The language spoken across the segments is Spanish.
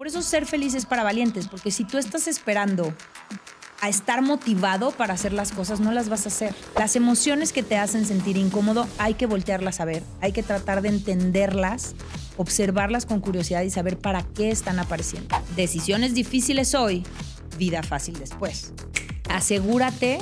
Por eso ser feliz es para valientes, porque si tú estás esperando a estar motivado para hacer las cosas, no las vas a hacer. Las emociones que te hacen sentir incómodo hay que voltearlas a ver, hay que tratar de entenderlas, observarlas con curiosidad y saber para qué están apareciendo. Decisiones difíciles hoy, vida fácil después. Asegúrate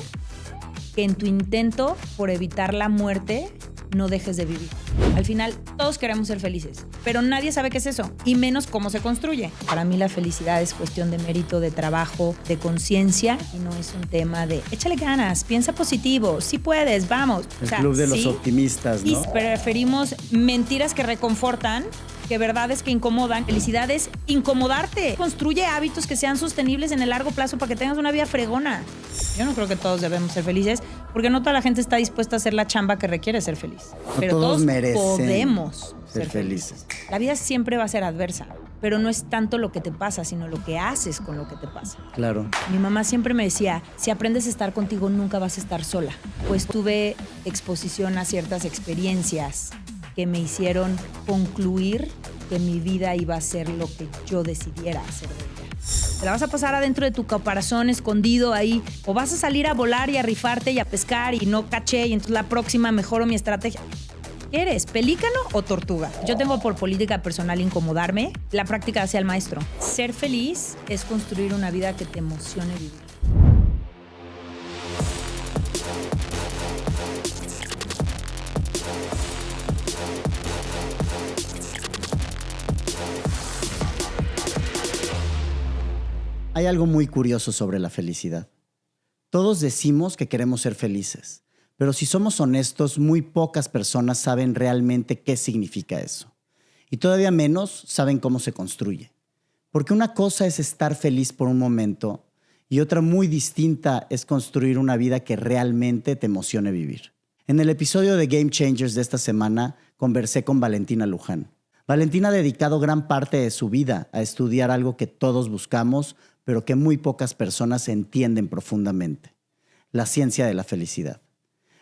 que en tu intento por evitar la muerte no dejes de vivir. Al final, todos queremos ser felices, pero nadie sabe qué es eso, y menos cómo se construye. Para mí la felicidad es cuestión de mérito, de trabajo, de conciencia, y no es un tema de échale ganas, piensa positivo, sí puedes, vamos. El club de los optimistas, ¿no? Y preferimos mentiras que reconfortan que verdades que incomodan. Felicidad es incomodarte. Construye hábitos que sean sostenibles en el largo plazo para que tengas una vida fregona. Yo no creo que todos debemos ser felices, porque no toda la gente está dispuesta a hacer la chamba que requiere ser feliz. Pero todos podemos ser felices. La vida siempre va a ser adversa, pero no es tanto lo que te pasa, sino lo que haces con lo que te pasa. Claro. Mi mamá siempre me decía, si aprendes a estar contigo, nunca vas a estar sola. Pues tuve exposición a ciertas experiencias que me hicieron concluir que mi vida iba a ser lo que yo decidiera hacer de ella. Te la vas a pasar adentro de tu caparazón escondido ahí, o vas a salir a volar y a rifarte y a pescar y no caché y entonces la próxima mejoro mi estrategia. ¿Qué eres, pelícano o tortuga? Yo tengo por política personal incomodarme, la práctica hacia el maestro. Ser feliz es construir una vida que te emocione vivir. Hay algo muy curioso sobre la felicidad. Todos decimos que queremos ser felices, pero si somos honestos, muy pocas personas saben realmente qué significa eso. Y todavía menos saben cómo se construye. Porque una cosa es estar feliz por un momento y otra muy distinta es construir una vida que realmente te emocione vivir. En el episodio de Game Changers de esta semana, conversé con Valentina Luján. Valentina ha dedicado gran parte de su vida a estudiar algo que todos buscamos, pero que muy pocas personas entienden profundamente: la ciencia de la felicidad.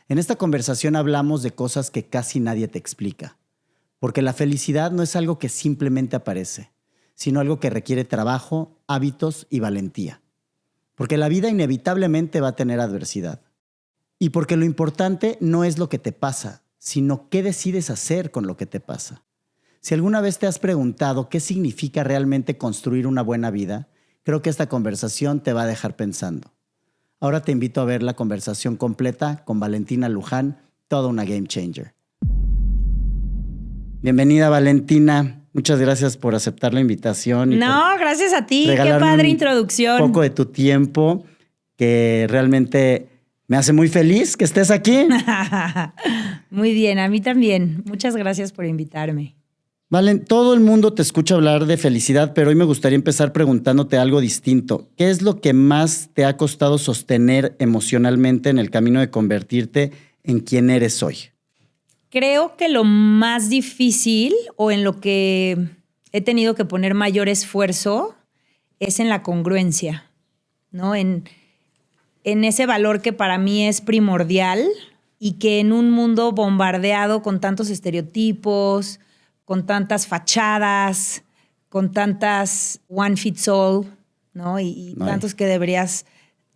En esta conversación hablamos de cosas que casi nadie te explica, porque la felicidad no es algo que simplemente aparece, sino algo que requiere trabajo, hábitos y valentía. Porque la vida inevitablemente va a tener adversidad. Y porque lo importante no es lo que te pasa, sino qué decides hacer con lo que te pasa. Si alguna vez te has preguntado qué significa realmente construir una buena vida, creo que esta conversación te va a dejar pensando. Ahora te invito a ver la conversación completa con Valentina Luján, toda una game changer. Bienvenida, Valentina. Muchas gracias por aceptar la invitación. No, gracias a ti. Qué padre introducción. Un poco de tu tiempo, que realmente me hace muy feliz que estés aquí. Muy bien, a mí también. Muchas gracias por invitarme. Valen, todo el mundo te escucha hablar de felicidad, pero hoy me gustaría empezar preguntándote algo distinto. ¿Qué es lo que más te ha costado sostener emocionalmente en el camino de convertirte en quien eres hoy? Creo que lo más difícil, o en lo que he tenido que poner mayor esfuerzo, es en la congruencia, ¿no? En ese valor que para mí es primordial y que en un mundo bombardeado con tantos estereotipos, con tantas fachadas, con tantas one fits all, ¿no? Y tantos que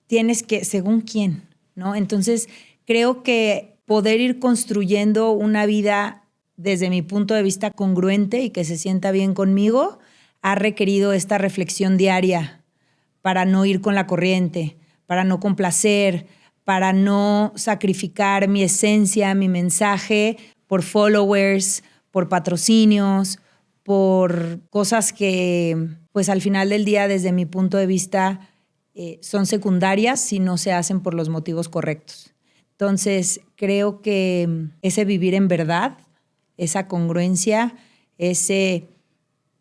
tienes que, según quién, ¿no? Entonces, creo que poder ir construyendo una vida desde mi punto de vista congruente y que se sienta bien conmigo ha requerido esta reflexión diaria para no ir con la corriente, para no complacer, para no sacrificar mi esencia, mi mensaje por followers, por patrocinios, por cosas que, pues al final del día, desde mi punto de vista, son secundarias si no se hacen por los motivos correctos. Entonces, creo que ese vivir en verdad, esa congruencia, ese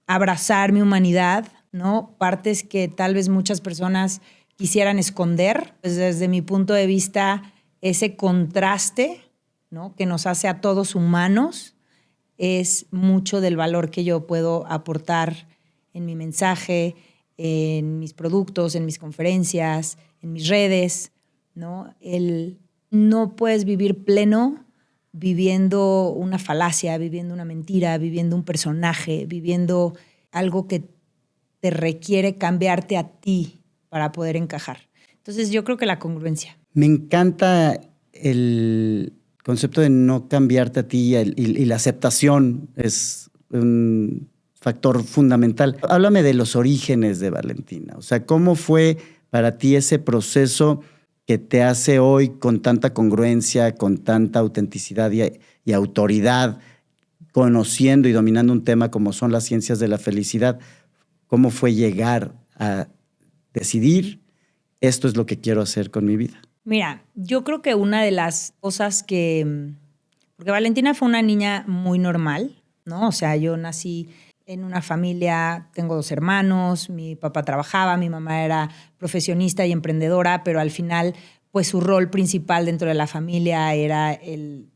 abrazar mi humanidad, ¿no? Partes que tal vez muchas personas quisieran esconder, pues desde mi punto de vista, ese contraste, ¿no? Que nos hace a todos humanos, es mucho del valor que yo puedo aportar en mi mensaje, en mis productos, en mis conferencias, en mis redes, ¿no? No puedes vivir pleno viviendo una falacia, viviendo una mentira, viviendo un personaje, viviendo algo que te requiere cambiarte a ti para poder encajar. Entonces yo creo que la congruencia. Me encanta el concepto de no cambiarte a ti y la aceptación es un factor fundamental. Háblame de los orígenes de Valentina. O sea, ¿cómo fue para ti ese proceso que te hace hoy con tanta congruencia, con tanta autenticidad y autoridad, conociendo y dominando un tema como son las ciencias de la felicidad? ¿Cómo fue llegar a decidir esto es lo que quiero hacer con mi vida? Mira, yo creo que una de las cosas porque Valentina fue una niña muy normal, ¿no? O sea, yo nací en una familia, tengo 2 hermanos, mi papá trabajaba, mi mamá era profesionista y emprendedora, pero al final, pues su rol principal dentro de la familia era el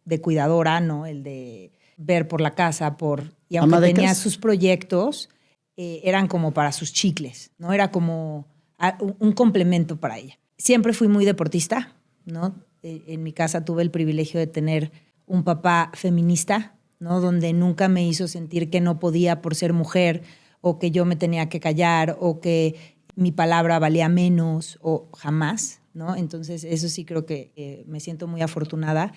de cuidadora, ¿no? El de ver por la casa, y aunque tenía sus proyectos, eran como para sus chicles, ¿no? Era como un complemento para ella. Siempre fui muy deportista, ¿no? En mi casa tuve el privilegio de tener un papá feminista, ¿no? Donde nunca me hizo sentir que no podía por ser mujer, o que yo me tenía que callar, o que mi palabra valía menos, o jamás, ¿no? Entonces eso sí creo que me siento muy afortunada.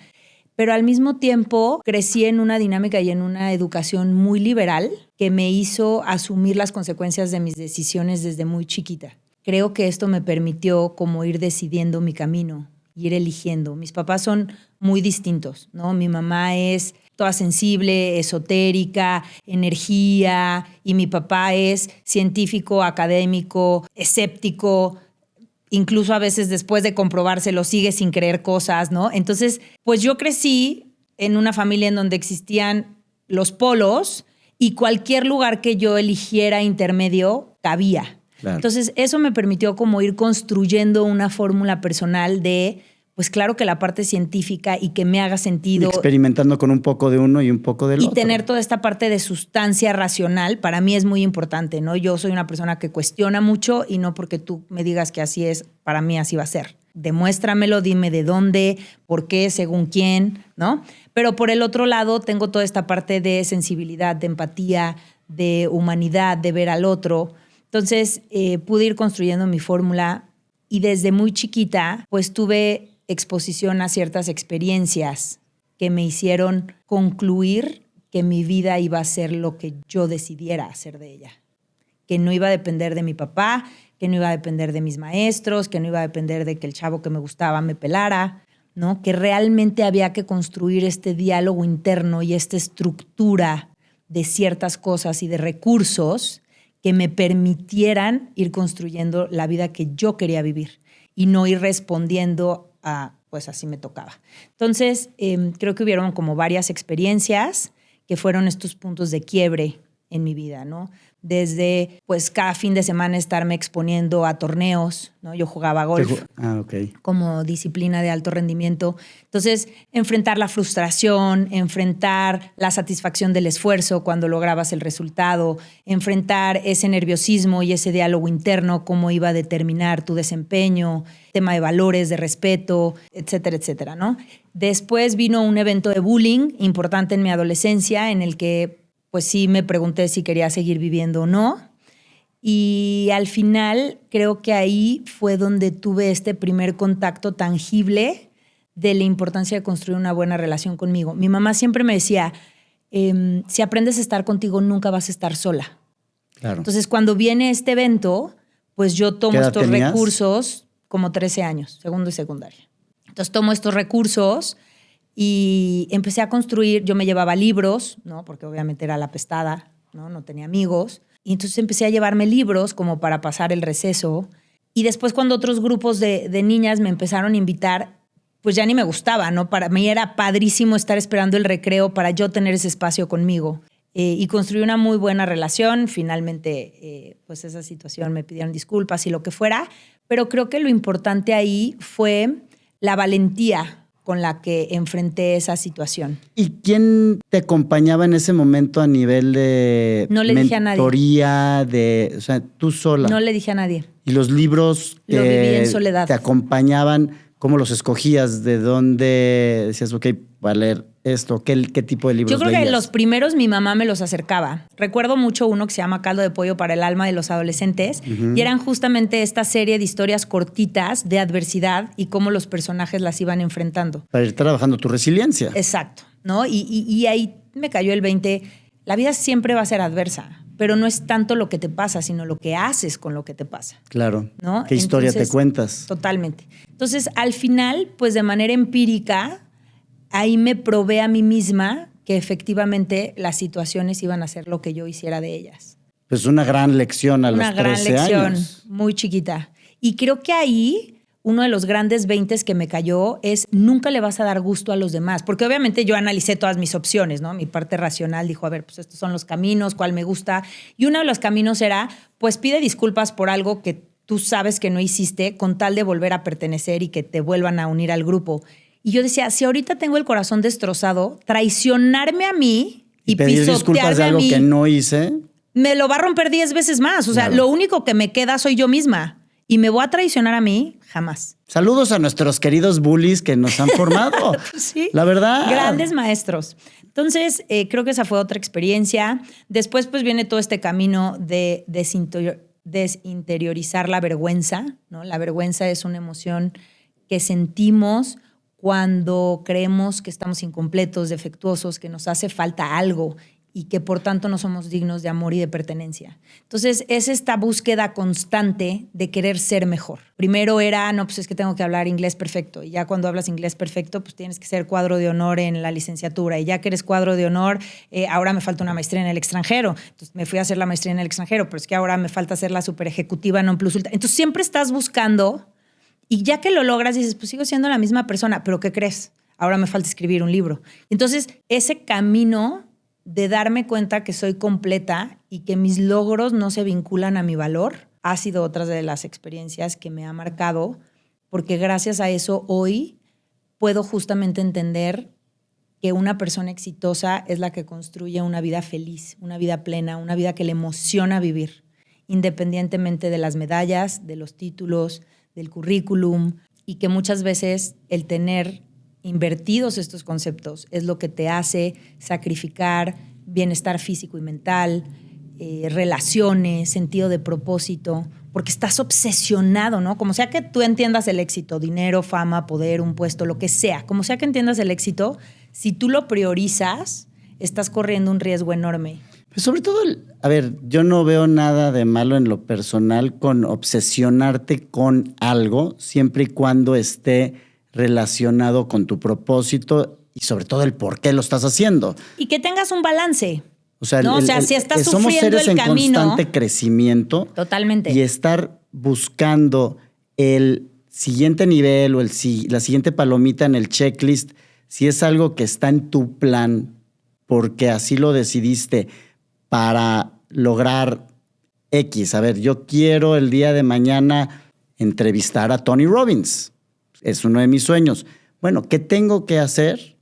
Pero al mismo tiempo crecí en una dinámica y en una educación muy liberal que me hizo asumir las consecuencias de mis decisiones desde muy chiquita. Creo que esto me permitió como ir decidiendo mi camino, ir eligiendo. Mis papás son muy distintos, ¿no? Mi mamá es toda sensible, esotérica, energía, y mi papá es científico, académico, escéptico. Incluso a veces después de comprobárselo sigue sin creer cosas, ¿no? Entonces, pues yo crecí en una familia en donde existían los polos y cualquier lugar que yo eligiera intermedio cabía. Claro. Entonces, eso me permitió como ir construyendo una fórmula personal de, pues claro que la parte científica y que me haga sentido. Y experimentando con un poco de uno y un poco del otro. Y tener toda esta parte de sustancia racional, para mí es muy importante, ¿no? Yo soy una persona que cuestiona mucho y no porque tú me digas que así es, para mí así va a ser. Demuéstramelo, dime de dónde, por qué, según quién, ¿no? Pero por el otro lado tengo toda esta parte de sensibilidad, de empatía, de humanidad, de ver al otro. Entonces pude ir construyendo mi fórmula y desde muy chiquita pues tuve exposición a ciertas experiencias que me hicieron concluir que mi vida iba a ser lo que yo decidiera hacer de ella. Que no iba a depender de mi papá, que no iba a depender de mis maestros, que no iba a depender de que el chavo que me gustaba me pelara, ¿no? Que realmente había que construir este diálogo interno y esta estructura de ciertas cosas y de recursos que me permitieran ir construyendo la vida que yo quería vivir y no ir respondiendo a, pues así me tocaba. Entonces, creo que hubieron como varias experiencias que fueron estos puntos de quiebre en mi vida, ¿no? Desde, pues, cada fin de semana estarme exponiendo a torneos, ¿no? Yo jugaba golf como disciplina de alto rendimiento. Entonces, enfrentar la frustración, enfrentar la satisfacción del esfuerzo cuando lograbas el resultado, enfrentar ese nerviosismo y ese diálogo interno, cómo iba a determinar tu desempeño, tema de valores, de respeto, etcétera, etcétera, ¿no? Después vino un evento de bullying importante en mi adolescencia en el que pues sí me pregunté si quería seguir viviendo o no. Y al final creo que ahí fue donde tuve este primer contacto tangible de la importancia de construir una buena relación conmigo. Mi mamá siempre me decía, si aprendes a estar contigo, nunca vas a estar sola. Claro. Entonces, cuando viene este evento, pues yo tomo estos recursos, como 13 años, segundo y secundaria. Entonces tomo estos recursos y empecé a construir. Yo me llevaba libros, ¿no? Porque obviamente era la apestada, ¿no? No tenía amigos. Y entonces empecé a llevarme libros como para pasar el receso. Y después cuando otros grupos de niñas me empezaron a invitar, pues ya ni me gustaba, ¿no? Para mí era padrísimo estar esperando el recreo para yo tener ese espacio conmigo. Y construí una muy buena relación. Finalmente, pues esa situación me pidieron disculpas y lo que fuera. Pero creo que lo importante ahí fue la valentía con la que enfrenté esa situación. ¿Y quién te acompañaba en ese momento a nivel de no le dije mentoría, a nadie. O sea, tú sola? No le dije a nadie. ¿Y los libros que lo viví en soledad. te acompañaban, cómo los escogías? ¿De dónde decías, ok, voy a leer esto. ¿Qué tipo de libros Yo creo leías? que los primeros mi mamá me los acercaba. Recuerdo mucho uno que se llama Caldo de Pollo para el Alma de los Adolescentes y eran justamente esta serie de historias cortitas de adversidad y cómo los personajes las iban enfrentando. Para ir trabajando tu resiliencia. Exacto, ¿no? Y ahí me cayó el 20. La vida siempre va a ser adversa, pero no es tanto lo que te pasa, sino lo que haces con lo que te pasa. Claro. ¿No? ¿Qué historia Entonces, te cuentas? Totalmente. Entonces, al final, pues de manera empírica, ahí me probé a mí misma que efectivamente las situaciones iban a ser lo que yo hiciera de ellas. Pues una gran lección a los 13 Una gran lección, años. muy chiquita. Y creo que ahí uno de los grandes 20 que me cayó es nunca le vas a dar gusto a los demás. Porque obviamente yo analicé todas mis opciones, ¿no? Mi parte racional dijo, a ver, pues estos son los caminos, cuál me gusta. Y uno de los caminos era, pues pide disculpas por algo que tú sabes que no hiciste con tal de volver a pertenecer y que te vuelvan a unir al grupo. Y yo decía, si ahorita tengo el corazón destrozado, traicionarme a mí y pedir disculpas de pisotearme a algo mí, que no hice. me lo va a romper 10 veces más. O sea, Claro. lo único que me queda soy yo misma. Y me voy a traicionar a mí, jamás. Saludos a nuestros queridos bullies que nos han formado. Sí. La verdad. Grandes maestros. Entonces, creo que esa fue otra experiencia. Después, pues, viene todo este camino de desinteriorizar la vergüenza, ¿no? La vergüenza es una emoción que sentimos cuando creemos que estamos incompletos, defectuosos, que nos hace falta algo y que por tanto no somos dignos de amor y de pertenencia. Entonces, es esta búsqueda constante de querer ser mejor. Primero era, no, pues es que tengo que hablar inglés perfecto. Y ya cuando hablas inglés perfecto, pues tienes que ser cuadro de honor en la licenciatura. Y ya que eres cuadro de honor, ahora me falta una maestría en el extranjero. Entonces, me fui a hacer la maestría en el extranjero, pero es que ahora me falta hacer la super ejecutiva non plus ultra. Entonces, siempre estás buscando y ya que lo logras, dices, pues sigo siendo la misma persona, pero ¿qué crees? Ahora me falta escribir un libro. Entonces, ese camino de darme cuenta que soy completa y que mis logros no se vinculan a mi valor, ha sido otra de las experiencias que me ha marcado, porque gracias a eso hoy puedo justamente entender que una persona exitosa es la que construye una vida feliz, una vida plena, una vida que le emociona vivir, independientemente de las medallas, de los títulos, del currículum, y que muchas veces el tener invertidos estos conceptos es lo que te hace sacrificar bienestar físico y mental, relaciones, sentido de propósito, porque estás obsesionado, ¿no? Como sea que tú entiendas el éxito, dinero, fama, poder, un puesto, lo que sea, como sea que entiendas el éxito, si tú lo priorizas, estás corriendo un riesgo enorme. Pues sobre todo, a ver, yo no veo nada de malo en lo personal con obsesionarte con algo, siempre y cuando esté relacionado con tu propósito y sobre todo el por qué lo estás haciendo. Y que tengas un balance. O sea, ¿no? Si estás somos sufriendo seres el en camino, constante crecimiento. Totalmente. Y estar buscando el siguiente nivel o la siguiente palomita en el checklist, si es algo que está en tu plan porque así lo decidiste para lograr X. A ver, yo quiero el día de mañana entrevistar a Tony Robbins. Es uno de mis sueños. Bueno, ¿qué tengo que hacer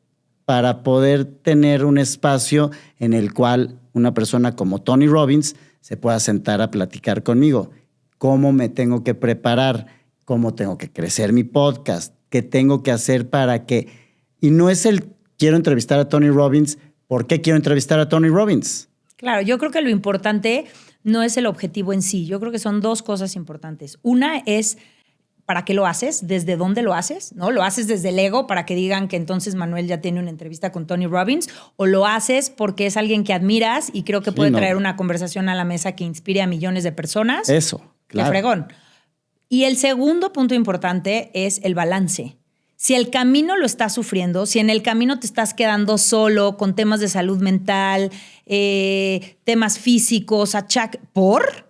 para poder tener un espacio en el cual una persona como Tony Robbins se pueda sentar a platicar conmigo? ¿Cómo me tengo que preparar? ¿Cómo tengo que crecer mi podcast? ¿Qué tengo que hacer para que...? Y no es el quiero entrevistar a Tony Robbins. ¿Por qué quiero entrevistar a Tony Robbins? Claro, yo creo que lo importante no es el objetivo en sí. Yo creo que son dos cosas importantes. Una es ¿para qué lo haces? ¿Desde dónde lo haces? ¿No? ¿Lo haces desde el ego para que digan que entonces Manuel ya tiene una entrevista con Tony Robbins? ¿O lo haces porque es alguien que admiras y creo que puede traer una conversación a la mesa que inspire a millones de personas? Eso, claro. ¡Qué fregón! Y el segundo punto importante es el balance. Si el camino lo estás sufriendo, si en el camino te estás quedando solo con temas de salud mental, temas físicos, ¿por?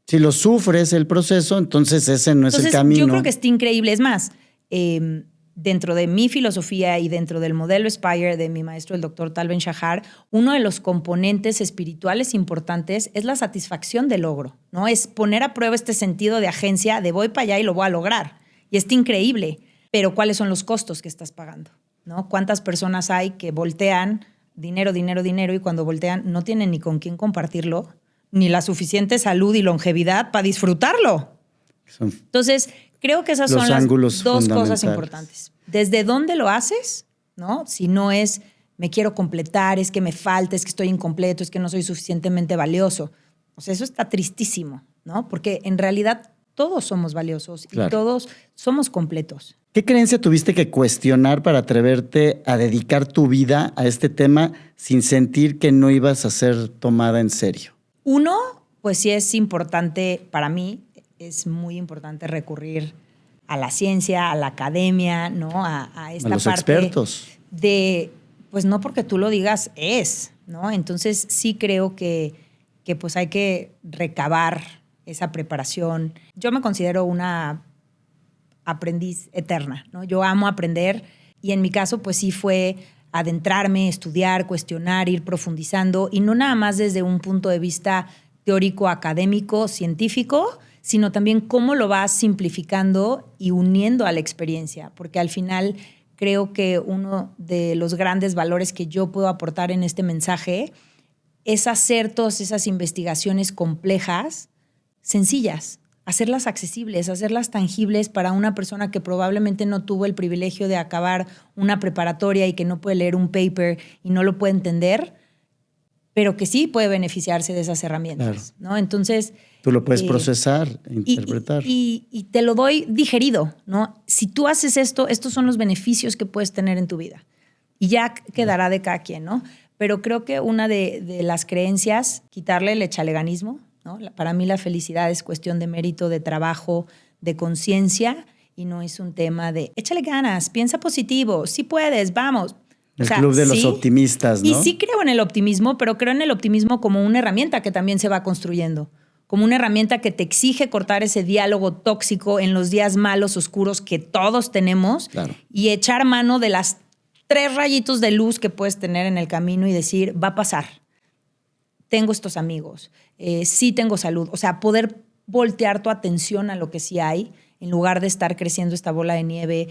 Si lo sufres el proceso, entonces ese no es el camino. Yo creo que está increíble. Es más, dentro de mi filosofía y dentro del modelo Aspire de mi maestro, el doctor Tal Ben-Shahar, uno de los componentes espirituales importantes es la satisfacción del logro, ¿no? Es poner a prueba este sentido de agencia de voy para allá y lo voy a lograr. Y está increíble. Pero ¿cuáles son los costos que estás pagando? ¿No? ¿Cuántas personas hay que voltean dinero, dinero, dinero y cuando voltean no tienen ni con quién compartirlo, ni la suficiente salud y longevidad para disfrutarlo? Entonces, creo que esas son las dos cosas importantes. ¿Desde dónde lo haces? ¿no? Si no es me quiero completar, es que me falta, es que estoy incompleto, es que no soy suficientemente valioso. O sea, eso está tristísimo, ¿no? Porque en realidad todos somos valiosos y todos somos completos. ¿Qué creencia tuviste que cuestionar para atreverte a dedicar tu vida a este tema sin sentir que no ibas a ser tomada en serio? Uno, pues sí es importante, para mí es muy importante recurrir a la ciencia, a la academia, ¿no? A esta los parte expertos. de, pues no porque tú lo digas, ¿no? Entonces sí creo que pues hay que recabar esa preparación. Yo me considero una aprendiz eterna, ¿no? Yo amo aprender y en mi caso pues sí fue adentrarme, estudiar, cuestionar, ir profundizando y no nada más desde un punto de vista teórico, académico, científico, sino también cómo lo vas simplificando y uniendo a la experiencia, porque al final creo que uno de los grandes valores que yo puedo aportar en este mensaje es hacer todas esas investigaciones complejas, sencillas, hacerlas accesibles, hacerlas tangibles para una persona que probablemente no tuvo el privilegio de acabar una preparatoria y que no puede leer un paper y no lo puede entender, pero que sí puede beneficiarse de esas herramientas, ¿no? Entonces... Tú lo puedes procesar, interpretar. Y te lo doy digerido, ¿no? Si tú haces esto, estos son los beneficios que puedes tener en tu vida. Y ya quedará de cada quien, ¿no? Pero creo que una de las creencias, quitarle el echaleganismo, ¿no? Para mí la felicidad es cuestión de mérito, de trabajo, de conciencia, y no es un tema de échale ganas, piensa positivo, sí puedes, vamos. El club de los optimistas, ¿no? Y sí creo en el optimismo, pero creo en el optimismo como una herramienta que también se va construyendo, como una herramienta que te exige cortar ese diálogo tóxico en los días malos, oscuros que todos tenemos, y echar mano de las 3 rayitos de luz que puedes tener en el camino y decir, va a pasar. Tengo estos amigos, sí tengo salud. O sea, poder voltear tu atención a lo que sí hay, en lugar de estar creciendo esta bola de nieve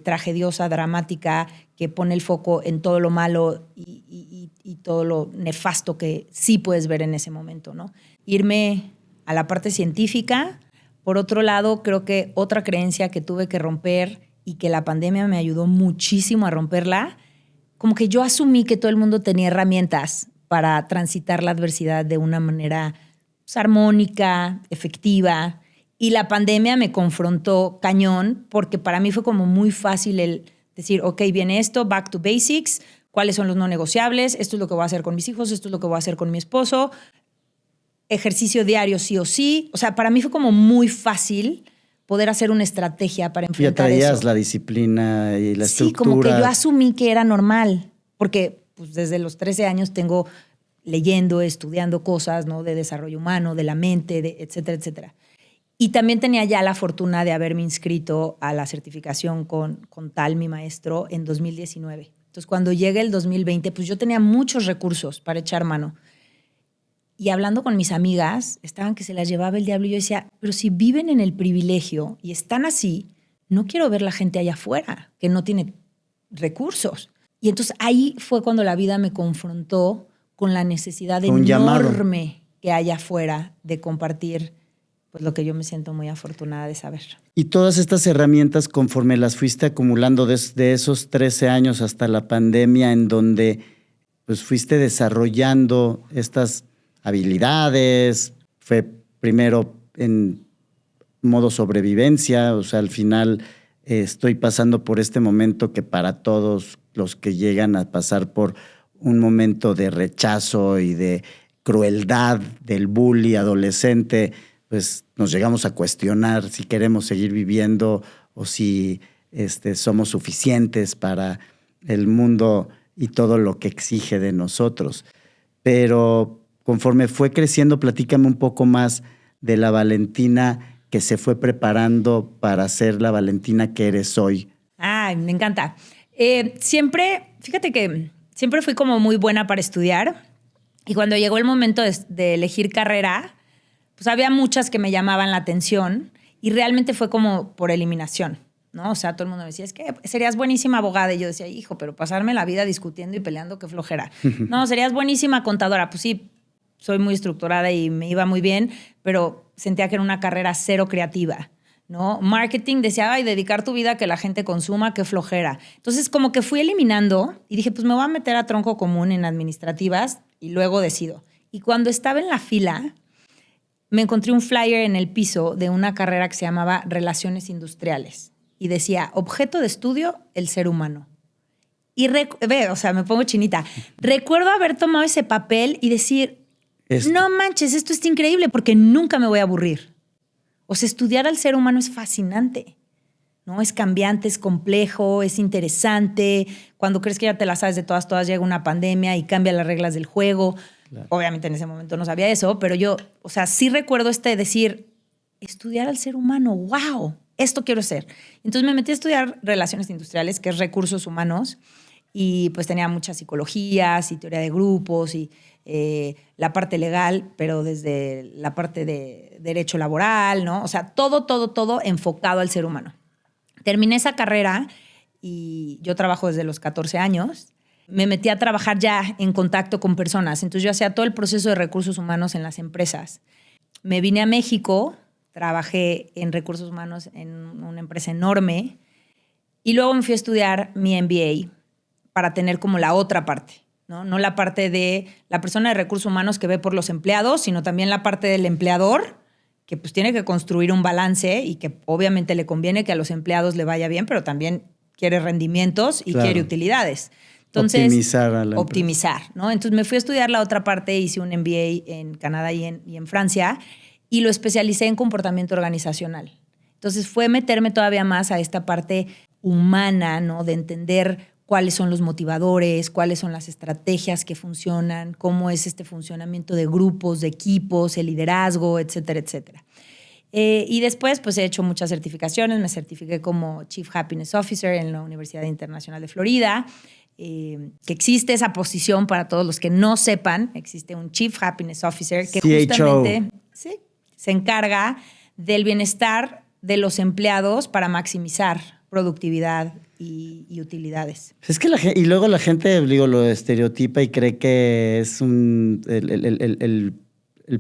tragediosa, dramática, que pone el foco en todo lo malo y todo lo nefasto que sí puedes ver en ese momento, ¿no? Irme a la parte científica. Por otro lado, creo que otra creencia que tuve que romper y que la pandemia me ayudó muchísimo a romperla, como que yo asumí que todo el mundo tenía herramientas para transitar la adversidad de una manera pues, armónica, efectiva. Y la pandemia me confrontó cañón porque para mí fue como muy fácil el decir, ok, viene esto, back to basics, cuáles son los no negociables, esto es lo que voy a hacer con mis hijos, esto es lo que voy a hacer con mi esposo, ejercicio diario sí o sí. O sea, para mí fue como muy fácil poder hacer una estrategia para enfrentar eso. Ya traías la disciplina y la estructura. Sí, como que yo asumí que era normal, porque pues, desde los 13 años tengo leyendo, estudiando cosas, ¿no? De desarrollo humano, de la mente, etcétera, etcétera. Y también tenía ya la fortuna de haberme inscrito a la certificación con Tal, mi maestro, en 2019. Entonces, cuando llegue el 2020, pues yo tenía muchos recursos para echar mano. Y hablando con mis amigas, estaban que se las llevaba el diablo y yo decía, pero si viven en el privilegio y están así, no quiero ver la gente allá afuera que no tiene recursos. Y entonces ahí fue cuando la vida me confrontó con la necesidad enorme que hay afuera de compartir pues lo que yo me siento muy afortunada de saber. Y todas estas herramientas, conforme las fuiste acumulando desde esos 13 años hasta la pandemia, en donde pues fuiste desarrollando estas habilidades, fue primero en modo sobrevivencia, o sea, al final estoy pasando por este momento que para todos los que llegan a pasar por un momento de rechazo y de crueldad del bully adolescente, pues nos llegamos a cuestionar si queremos seguir viviendo o si somos suficientes para el mundo y todo lo que exige de nosotros. Pero conforme fue creciendo, platícame un poco más de la Valentina que se fue preparando para ser la Valentina que eres hoy. Ay, me encanta. Fíjate que siempre fui como muy buena para estudiar y cuando llegó el momento de elegir carrera, pues había muchas que me llamaban la atención y realmente fue como por eliminación, ¿no? O sea, todo el mundo me decía, es que serías buenísima abogada. Y yo decía, hijo, pero pasarme la vida discutiendo y peleando, qué flojera. No, serías buenísima contadora. Pues sí, soy muy estructurada y me iba muy bien, pero sentía que era una carrera cero creativa, ¿no? Marketing decía, ay, dedicar tu vida a que la gente consuma, qué flojera. Entonces, como que fui eliminando y dije, pues me voy a meter a tronco común en administrativas y luego decido. Y cuando estaba en la fila, me encontré un flyer en el piso de una carrera que se llamaba Relaciones Industriales y decía, objeto de estudio, el ser humano. Y o sea, me pongo chinita. Recuerdo haber tomado ese papel y decir, no manches, esto es increíble porque nunca me voy a aburrir. O sea, estudiar al ser humano es fascinante, ¿no? Es cambiante, es complejo, es interesante. Cuando crees que ya te la sabes de todas, llega una pandemia y cambia las reglas del juego. Claro. Obviamente en ese momento no sabía eso, pero yo, o sea, sí recuerdo decir, estudiar al ser humano, wow, esto quiero hacer. Entonces me metí a estudiar Relaciones Industriales, que es recursos humanos, y pues tenía muchas psicologías y teoría de grupos y la parte legal, pero desde la parte de derecho laboral, ¿no? O sea, todo enfocado al ser humano. Terminé esa carrera y yo trabajo desde los 14 años. Me metí a trabajar ya en contacto con personas. Entonces yo hacía todo el proceso de recursos humanos en las empresas. Me vine a México, trabajé en recursos humanos en una empresa enorme y luego me fui a estudiar mi MBA para tener como la otra parte, ¿no? No la parte de la persona de recursos humanos que ve por los empleados, sino también la parte del empleador que pues tiene que construir un balance y que obviamente le conviene que a los empleados le vaya bien, pero también quiere rendimientos y quiere utilidades. Entonces, optimizar, ¿no? Entonces me fui a estudiar la otra parte, hice un MBA en Canadá y en Francia y lo especialicé en comportamiento organizacional. Entonces fue meterme todavía más a esta parte humana, ¿no? De entender cuáles son los motivadores, cuáles son las estrategias que funcionan, cómo es este funcionamiento de grupos, de equipos, el liderazgo, etcétera, etcétera. Y después pues he hecho muchas certificaciones. Me certifiqué como Chief Happiness Officer en la Universidad Internacional de Florida, que existe esa posición para todos los que no sepan. Existe un Chief Happiness Officer que justamente se encarga del bienestar de los empleados para maximizar productividad y utilidades. Es que y luego la gente, digo, lo estereotipa y cree que es el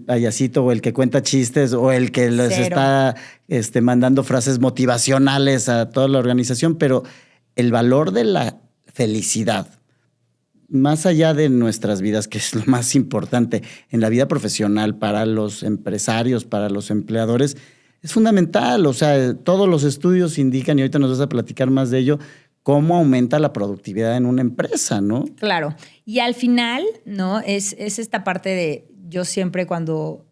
payasito o el que cuenta chistes o el que les está mandando frases motivacionales a toda la organización, pero el valor de la felicidad, más allá de nuestras vidas, que es lo más importante en la vida profesional para los empresarios, para los empleadores, es fundamental. O sea, todos los estudios indican, y ahorita nos vas a platicar más de ello, cómo aumenta la productividad en una empresa, ¿no? Claro. Y al final, ¿no? Es esta parte de, yo siempre cuando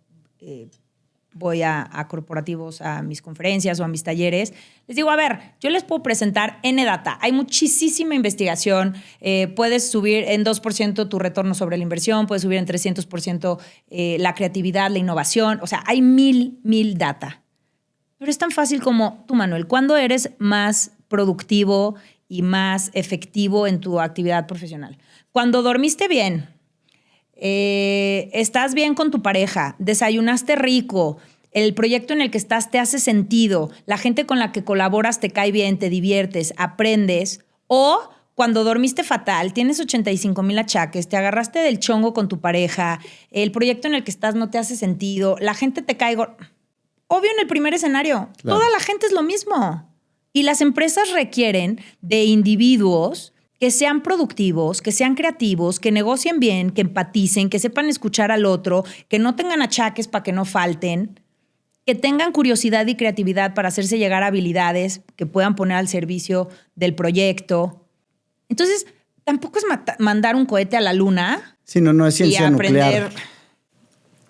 voy a corporativos, a mis conferencias o a mis talleres, les digo, a ver, yo les puedo presentar N data. Hay muchísima investigación. Puedes subir en 2% tu retorno sobre la inversión, puedes subir en 300% la creatividad, la innovación. O sea, hay mil data. Pero es tan fácil como tú, Manuel. ¿Cuándo eres más productivo y más efectivo en tu actividad profesional? Cuando dormiste bien, estás bien con tu pareja, desayunaste rico, el proyecto en el que estás te hace sentido, la gente con la que colaboras te cae bien, te diviertes, aprendes, o cuando dormiste fatal, tienes 85,000 achaques, te agarraste del chongo con tu pareja, el proyecto en el que estás no te hace sentido, la gente te cae... Obvio, en el primer escenario, claro, toda la gente es lo mismo. Y las empresas requieren de individuos que sean productivos, que sean creativos, que negocien bien, que empaticen, que sepan escuchar al otro, que no tengan achaques para que no falten, que tengan curiosidad y creatividad para hacerse llegar a habilidades que puedan poner al servicio del proyecto. Entonces, tampoco es mandar un cohete a la luna. Sí, no es ciencia nuclear.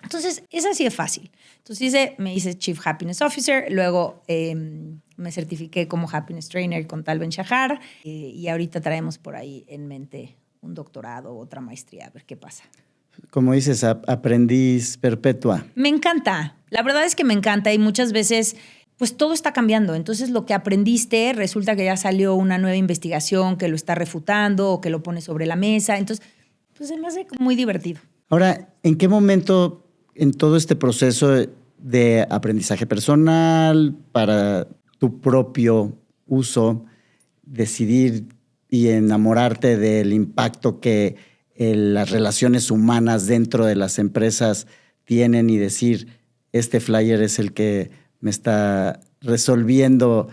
Entonces, es así de fácil. Entonces me hice Chief Happiness Officer, luego me certifiqué como Happiness Trainer con Tal Ben Shahar y ahorita traemos por ahí en mente un doctorado o otra maestría, a ver qué pasa. Como dices, aprendiz perpetua. Me encanta, la verdad es que me encanta y muchas veces pues todo está cambiando. Entonces lo que aprendiste resulta que ya salió una nueva investigación que lo está refutando o que lo pone sobre la mesa. Entonces pues se me hace muy divertido. Ahora, ¿en qué momento en todo este proceso de aprendizaje personal para tu propio uso, decidir y enamorarte del impacto que las relaciones humanas dentro de las empresas tienen y decir, este flyer es el que me está resolviendo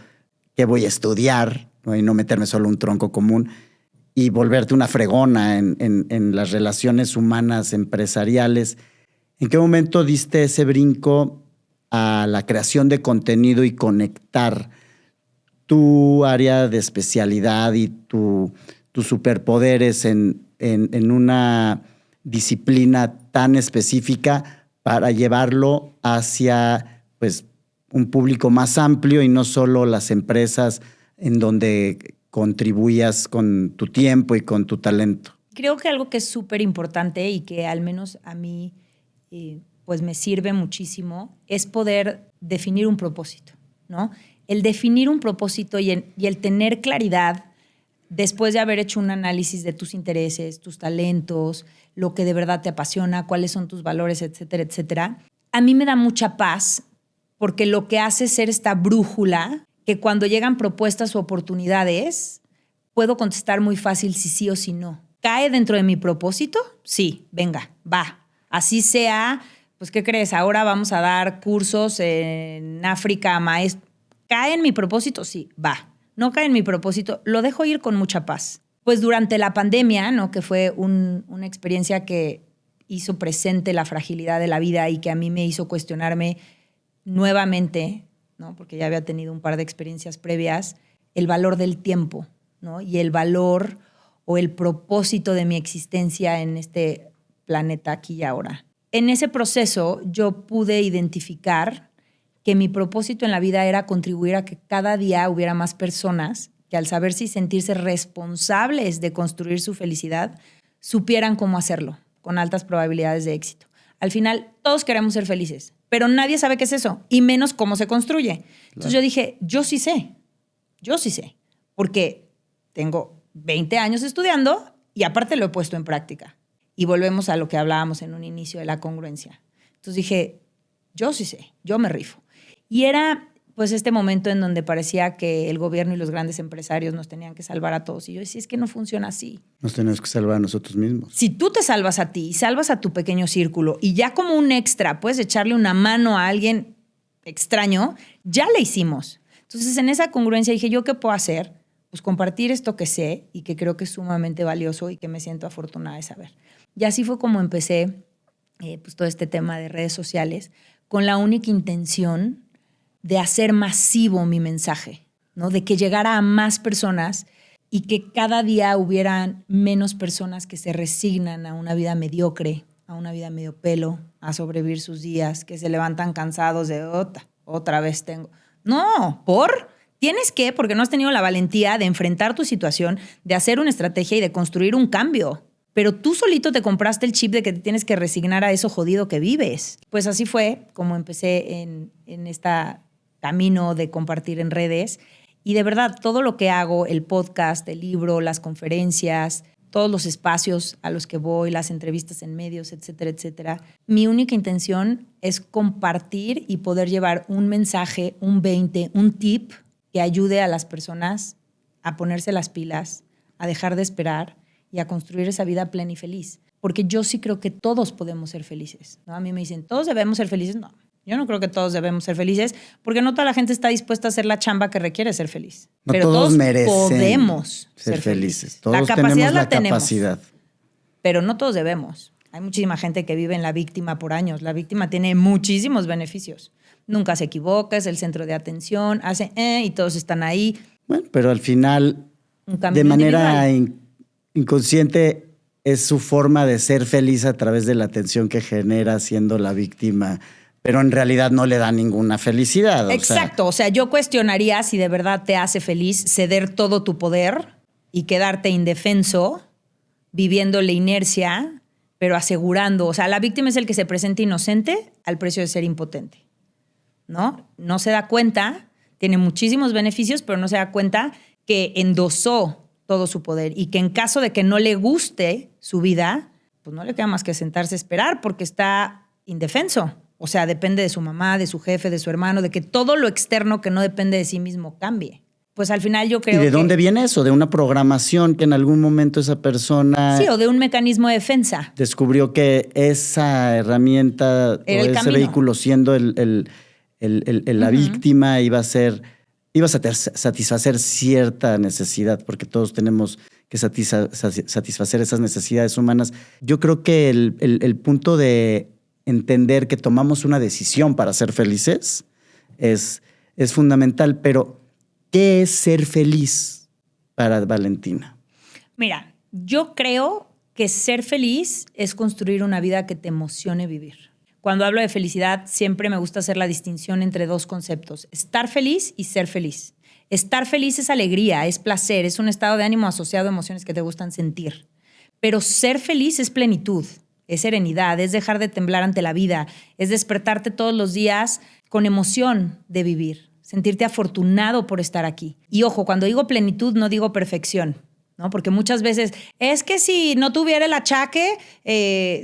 qué voy a estudiar, ¿no? Y no meterme solo un tronco común y volverte una fregona en las relaciones humanas empresariales. ¿En qué momento diste ese brinco a la creación de contenido y conectar tu área de especialidad y tus superpoderes en una disciplina tan específica para llevarlo hacia, pues, un público más amplio y no solo las empresas en donde contribuyas con tu tiempo y con tu talento? Creo que algo que es súper importante y que al menos a mí pues me sirve muchísimo es poder definir un propósito, ¿no? El definir un propósito y el tener claridad después de haber hecho un análisis de tus intereses, tus talentos, lo que de verdad te apasiona, cuáles son tus valores, etcétera, etcétera. A mí me da mucha paz porque lo que hace es ser esta brújula que cuando llegan propuestas o oportunidades puedo contestar muy fácil si sí o si no. ¿Cae dentro de mi propósito? Sí, venga, va. Así sea, pues, ¿qué crees? Ahora vamos a dar cursos en África, maestro. ¿Cae en mi propósito? Sí, va. No cae en mi propósito, lo dejo ir con mucha paz. Pues durante la pandemia, ¿no? Que fue una experiencia que hizo presente la fragilidad de la vida y que a mí me hizo cuestionarme nuevamente, ¿no? Porque ya había tenido un par de experiencias previas, el valor del tiempo, ¿no? Y el valor o el propósito de mi existencia en este planeta aquí y ahora. En ese proceso yo pude identificar que mi propósito en la vida era contribuir a que cada día hubiera más personas que al saberse y sentirse responsables de construir su felicidad, supieran cómo hacerlo, con altas probabilidades de éxito. Al final, todos queremos ser felices, pero nadie sabe qué es eso, y menos cómo se construye. Entonces yo dije, yo sí sé, porque tengo 20 años estudiando y aparte lo he puesto en práctica. Y volvemos a lo que hablábamos en un inicio de la congruencia. Entonces dije, yo sí sé, yo me rifo. Y era pues este momento en donde parecía que el gobierno y los grandes empresarios nos tenían que salvar a todos. Y yo decía, es que no funciona así. Nos tenemos que salvar a nosotros mismos. Si tú te salvas a ti y salvas a tu pequeño círculo y ya como un extra puedes echarle una mano a alguien extraño, ya le hicimos. Entonces en esa congruencia dije, ¿yo qué puedo hacer? Pues compartir esto que sé y que creo que es sumamente valioso y que me siento afortunada de saber. Y así fue como empecé pues todo este tema de redes sociales con la única intención de hacer masivo mi mensaje, ¿no? De que llegara a más personas y que cada día hubieran menos personas que se resignan a una vida mediocre, a una vida medio pelo, a sobrevivir sus días, que se levantan cansados de otra vez tengo. No, porque no has tenido la valentía de enfrentar tu situación, de hacer una estrategia y de construir un cambio. Pero tú solito te compraste el chip de que te tienes que resignar a eso jodido que vives. Pues así fue como empecé en este camino de compartir en redes. Y de verdad, todo lo que hago, el podcast, el libro, las conferencias, todos los espacios a los que voy, las entrevistas en medios, etcétera, etcétera, mi única intención es compartir y poder llevar un mensaje, un tip que ayude a las personas a ponerse las pilas, a dejar de esperar y a construir esa vida plena y feliz. Porque yo sí creo que todos podemos ser felices, ¿no? A mí me dicen, ¿todos debemos ser felices? No, yo no creo que todos debemos ser felices porque no toda la gente está dispuesta a hacer la chamba que requiere ser feliz. No pero todos merecen podemos ser felices. Todos la capacidad tenemos la capacidad. Pero no todos debemos. Hay muchísima gente que vive en la víctima por años. La víctima tiene muchísimos beneficios. Nunca se equivoca, es el centro de atención, hace y todos están ahí. Bueno, pero al final, de manera inconsciente, es su forma de ser feliz a través de la atención que genera siendo la víctima, pero en realidad no le da ninguna felicidad. Exacto, o sea, yo cuestionaría si de verdad te hace feliz ceder todo tu poder y quedarte indefenso, viviendo la inercia, pero asegurando, o sea, la víctima es el que se presenta inocente al precio de ser impotente, ¿no? No se da cuenta, tiene muchísimos beneficios, pero no se da cuenta que endosó todo su poder y que en caso de que no le guste su vida, pues no le queda más que sentarse a esperar porque está indefenso. O sea, depende de su mamá, de su jefe, de su hermano, de que todo lo externo que no depende de sí mismo cambie. Pues al final yo creo que... ¿Y de dónde viene eso? ¿De una programación que en algún momento esa persona... Sí, o de un mecanismo de defensa. Descubrió que esa herramienta era o ese vehículo siendo la víctima iba a satisfacer cierta necesidad, porque todos tenemos que satisfacer esas necesidades humanas. Yo creo que el punto de entender que tomamos una decisión para ser felices es fundamental, pero ¿qué es ser feliz para Valentina? Mira, yo creo que ser feliz es construir una vida que te emocione vivir. Cuando hablo de felicidad, siempre me gusta hacer la distinción entre dos conceptos: estar feliz y ser feliz. Estar feliz es alegría, es placer, es un estado de ánimo asociado a emociones que te gustan sentir. Pero ser feliz es plenitud, es serenidad, es dejar de temblar ante la vida, es despertarte todos los días con emoción de vivir, sentirte afortunado por estar aquí. Y ojo, cuando digo plenitud no digo perfección, ¿no? Porque muchas veces es que si no tuviera el achaque,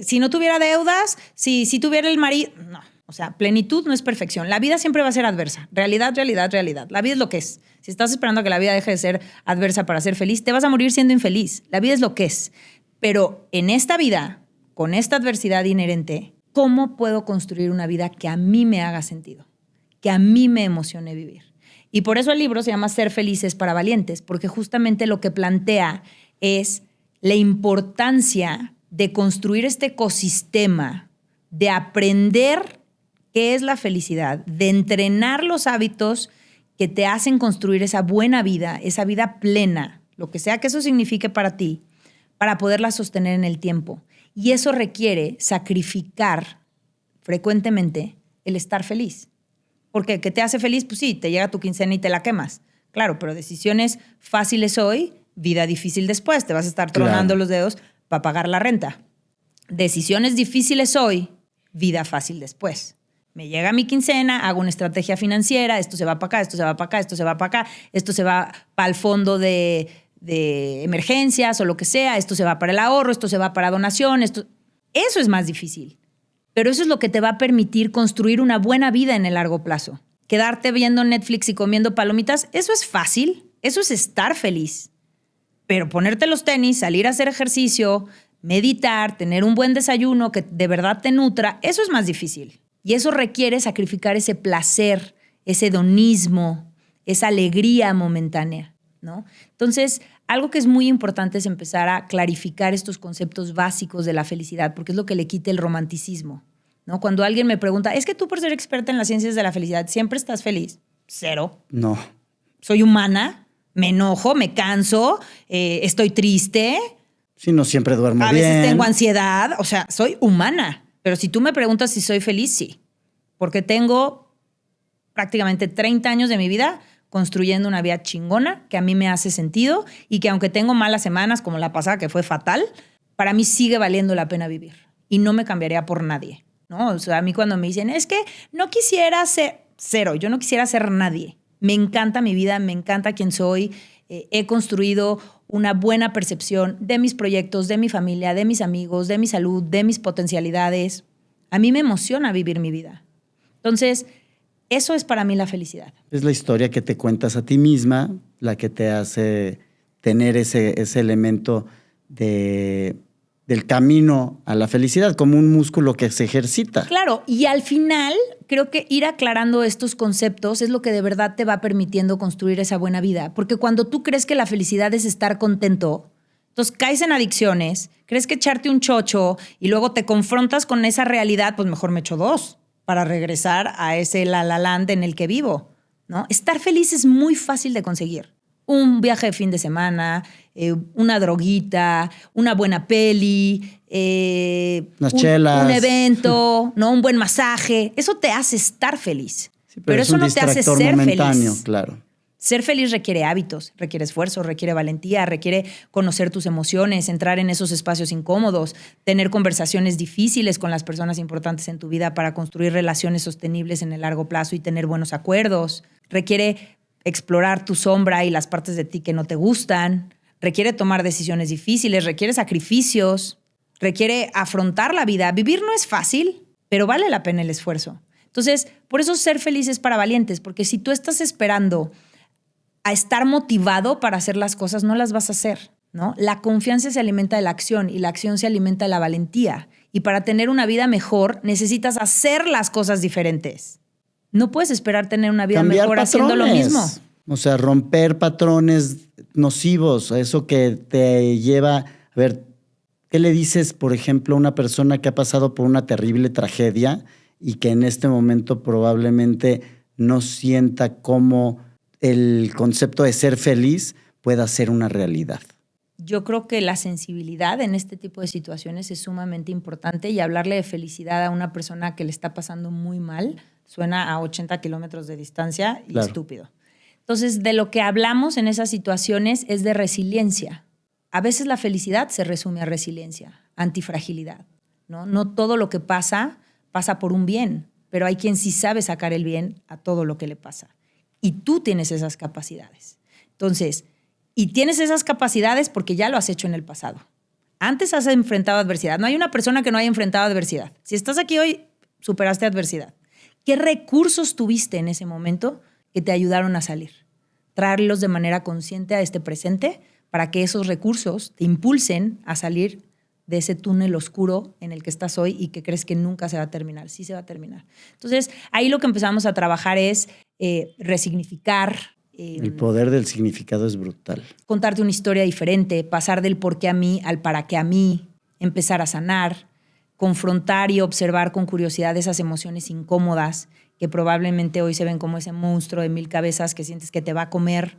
si no tuviera deudas, si tuviera el marido... No, o sea, plenitud no es perfección. La vida siempre va a ser adversa. Realidad, realidad, realidad. La vida es lo que es. Si estás esperando a que la vida deje de ser adversa para ser feliz, te vas a morir siendo infeliz. La vida es lo que es. Pero en esta vida, con esta adversidad inherente, ¿cómo puedo construir una vida que a mí me haga sentido? Que a mí me emocione vivir. Y por eso el libro se llama Ser felices para valientes, porque justamente lo que plantea es la importancia de construir este ecosistema, de aprender qué es la felicidad, de entrenar los hábitos que te hacen construir esa buena vida, esa vida plena, lo que sea que eso signifique para ti, para poderla sostener en el tiempo. Y eso requiere sacrificar frecuentemente el estar feliz. Porque ¿qué te hace feliz? Pues sí, te llega tu quincena y te la quemas. Claro, pero decisiones fáciles hoy, vida difícil después. Te vas a estar tronando los dedos para pagar la renta. Decisiones difíciles hoy, vida fácil después. Me llega mi quincena, hago una estrategia financiera, esto se va para acá, esto se va para acá, esto se va para acá, esto se va para el fondo de emergencias o lo que sea, esto se va para el ahorro, esto se va para donación, eso es más difícil. Pero eso es lo que te va a permitir construir una buena vida en el largo plazo. Quedarte viendo Netflix y comiendo palomitas, eso es fácil, eso es estar feliz. Pero ponerte los tenis, salir a hacer ejercicio, meditar, tener un buen desayuno que de verdad te nutra, eso es más difícil. Y eso requiere sacrificar ese placer, ese hedonismo, esa alegría momentánea, ¿no? Entonces, algo que es muy importante es empezar a clarificar estos conceptos básicos de la felicidad, porque es lo que le quita el romanticismo, ¿no? Cuando alguien me pregunta, ¿es que tú por ser experta en las ciencias de la felicidad siempre estás feliz? Cero. No. Soy humana, me enojo, me canso, estoy triste. Sí, no siempre duermo bien. A veces tengo ansiedad, o sea, soy humana. Pero si tú me preguntas si soy feliz, sí. Porque tengo prácticamente 30 años de mi vida construyendo una vida chingona que a mí me hace sentido y que aunque tengo malas semanas como la pasada que fue fatal, para mí sigue valiendo la pena vivir y no me cambiaría por nadie, ¿no? O sea, a mí cuando me dicen, es que no quisiera ser cero, yo no quisiera ser nadie. Me encanta mi vida, me encanta quién soy, he construido una buena percepción de mis proyectos, de mi familia, de mis amigos, de mi salud, de mis potencialidades. A mí me emociona vivir mi vida. Entonces, eso es para mí la felicidad. Es la historia que te cuentas a ti misma, la que te hace tener ese elemento del camino a la felicidad, como un músculo que se ejercita. Claro, y al final creo que ir aclarando estos conceptos es lo que de verdad te va permitiendo construir esa buena vida. Porque cuando tú crees que la felicidad es estar contento, entonces caes en adicciones, crees que echarte un chocho y luego te confrontas con esa realidad, pues mejor me echo 2 para regresar a ese la land en el que vivo, ¿no? Estar feliz es muy fácil de conseguir. Un viaje de fin de semana, una droguita, una buena peli, unas chelas, un evento, ¿no? Un buen masaje. Eso te hace estar feliz. Sí, pero eso no te hace ser momentáneo, feliz. Claro. Ser feliz requiere hábitos, requiere esfuerzo, requiere valentía, requiere conocer tus emociones, entrar en esos espacios incómodos, tener conversaciones difíciles con las personas importantes en tu vida para construir relaciones sostenibles en el largo plazo y tener buenos acuerdos. Requiere explorar tu sombra y las partes de ti que no te gustan. Requiere tomar decisiones difíciles, requiere sacrificios, requiere afrontar la vida. Vivir no es fácil, pero vale la pena el esfuerzo. Entonces, por eso ser feliz es para valientes, porque si tú estás esperando a estar motivado para hacer las cosas, no las vas a hacer, ¿no? La confianza se alimenta de la acción y la acción se alimenta de la valentía. Y para tener una vida mejor necesitas hacer las cosas diferentes. No puedes esperar tener una vida Cambiar mejor haciendo lo patrones. mismo. O sea, romper patrones nocivos, eso que te lleva... A ver, ¿qué le dices, por ejemplo, a una persona que ha pasado por una terrible tragedia y que en este momento probablemente no sienta cómo el concepto de ser feliz pueda ser una realidad? Yo creo que la sensibilidad en este tipo de situaciones es sumamente importante, y hablarle de felicidad a una persona que le está pasando muy mal suena a 80 kilómetros de distancia y Claro. estúpido. Entonces, de lo que hablamos en esas situaciones es de resiliencia. A veces la felicidad se resume a resiliencia, antifragilidad, ¿no? No todo lo que pasa por un bien, pero hay quien sí sabe sacar el bien a todo lo que le pasa. Y tú tienes esas capacidades. Entonces, y tienes esas capacidades porque ya lo has hecho en el pasado. Antes has enfrentado adversidad. No hay una persona que no haya enfrentado adversidad. Si estás aquí hoy, superaste adversidad. ¿Qué recursos tuviste en ese momento que te ayudaron a salir? Traerlos de manera consciente a este presente para que esos recursos te impulsen a salir de ese túnel oscuro en el que estás hoy y que crees que nunca se va a terminar. Sí se va a terminar. Entonces, ahí lo que empezamos a trabajar es resignificar. El poder del significado es brutal. Contarte una historia diferente, pasar del por qué a mí al para qué a mí, empezar a sanar, confrontar y observar con curiosidad esas emociones incómodas que probablemente hoy se ven como ese monstruo de 1000 cabezas que sientes que te va a comer,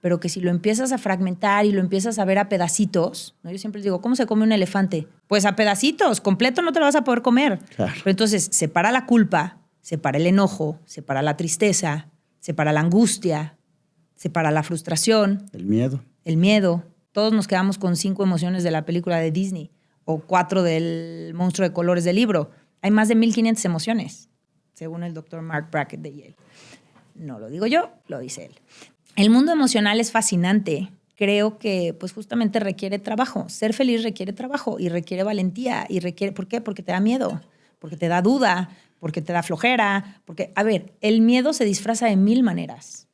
pero que si lo empiezas a fragmentar y lo empiezas a ver a pedacitos, ¿no? Yo siempre les digo, ¿cómo se come un elefante? Pues a pedacitos, completo no te lo vas a poder comer. Claro. Pero entonces separa la culpa, separa el enojo, separa la tristeza, separa la angustia, separa la frustración. El miedo. El miedo. Todos nos quedamos con 5 emociones de la película de Disney o 4 del monstruo de colores del libro. Hay más de 1500 emociones, según el doctor Mark Brackett de Yale. No lo digo yo, lo dice él. El mundo emocional es fascinante. Creo que pues justamente requiere trabajo. Ser feliz requiere trabajo y requiere valentía. ¿Por qué? Porque te da miedo, porque te da duda, porque te da flojera. Porque, a ver, el miedo se disfraza de 1000 maneras.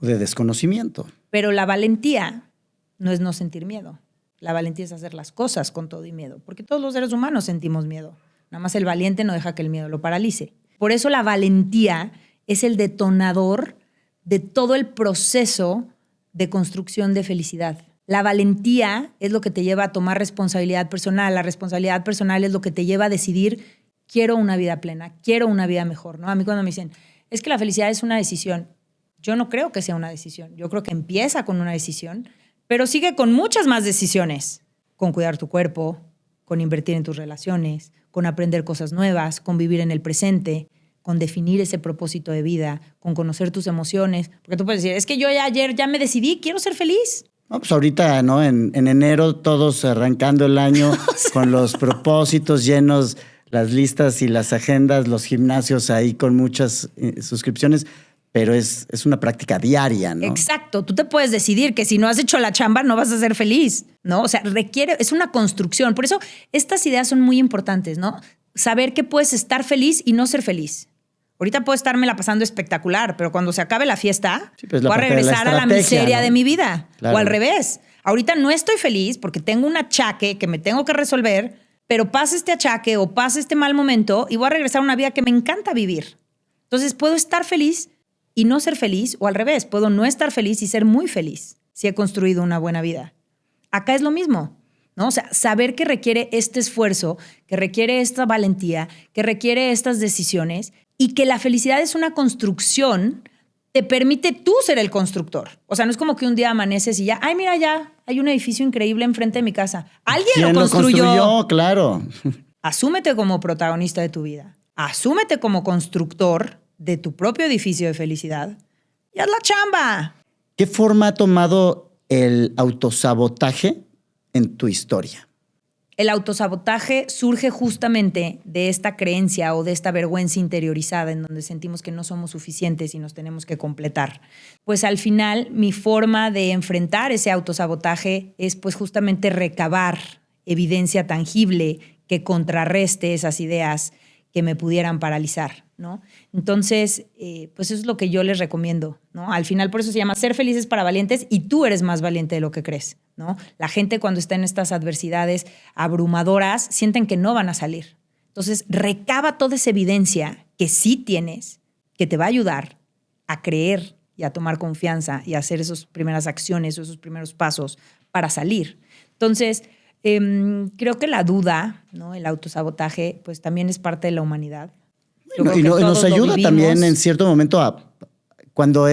De desconocimiento. Pero la valentía no es no sentir miedo. La valentía es hacer las cosas con todo y miedo. Porque todos los seres humanos sentimos miedo. Nada más el valiente no deja que el miedo lo paralice. Por eso la valentía es el detonador de todo el proceso de construcción de felicidad. La valentía es lo que te lleva a tomar responsabilidad personal. La responsabilidad personal es lo que te lleva a decidir, quiero una vida plena, quiero una vida mejor, ¿no? A mí cuando me dicen, es que la felicidad es una decisión. Yo no creo que sea una decisión. Yo creo que empieza con una decisión, pero sigue con muchas más decisiones. Con cuidar tu cuerpo, con invertir en tus relaciones, con aprender cosas nuevas, con vivir en el presente, con definir ese propósito de vida, con conocer tus emociones. Porque tú puedes decir, es que yo ayer ya me decidí, quiero ser feliz. No, pues ahorita, ¿no? En enero todos arrancando el año con los propósitos llenos, las listas y las agendas, los gimnasios ahí con muchas suscripciones, pero es una práctica diaria, ¿no? Exacto. Tú te puedes decidir que si no has hecho la chamba no vas a ser feliz, ¿no? O sea, es una construcción. Por eso estas ideas son muy importantes, ¿no? Saber que puedes estar feliz y no ser feliz. Ahorita puedo estármela pasando espectacular, pero cuando se acabe la fiesta, Sí, pues voy a parte de la regresar a la estrategia, miseria, ¿no? de mi vida. Claro. O al revés. Ahorita no estoy feliz porque tengo un achaque que me tengo que resolver, pero pasa este achaque o pasa este mal momento y voy a regresar a una vida que me encanta vivir. Entonces puedo estar feliz y no ser feliz, o al revés, puedo no estar feliz y ser muy feliz si he construido una buena vida. Acá es lo mismo, ¿no? O sea, saber que requiere este esfuerzo, que requiere esta valentía, que requiere estas decisiones, y que la felicidad es una construcción, te permite tú ser el constructor. O sea, no es como que un día amaneces y ya, ay, mira, ya hay un edificio increíble enfrente de mi casa. Alguien ¿Quién lo construyó. Claro. Asúmete como protagonista de tu vida. Asúmete como constructor de tu propio edificio de felicidad. Y haz la chamba. ¿Qué forma ha tomado el autosabotaje en tu historia? El autosabotaje surge justamente de esta creencia o de esta vergüenza interiorizada en donde sentimos que no somos suficientes y nos tenemos que completar. Pues al final mi forma de enfrentar ese autosabotaje es pues justamente recabar evidencia tangible que contrarreste esas ideas que me pudieran paralizar, ¿no? Entonces, pues eso es lo que yo les recomiendo, ¿no? Al final por eso se llama Ser felices para valientes, y tú eres más valiente de lo que crees, ¿no? La gente cuando está en estas adversidades abrumadoras sienten que no van a salir. Entonces, recaba toda esa evidencia que sí tienes que te va a ayudar a creer y a tomar confianza y a hacer esas primeras acciones o esos primeros pasos para salir. Entonces, creo que la duda, ¿no? El autosabotaje, pues también es parte de la humanidad. Y nos ayuda también en cierto momento cuando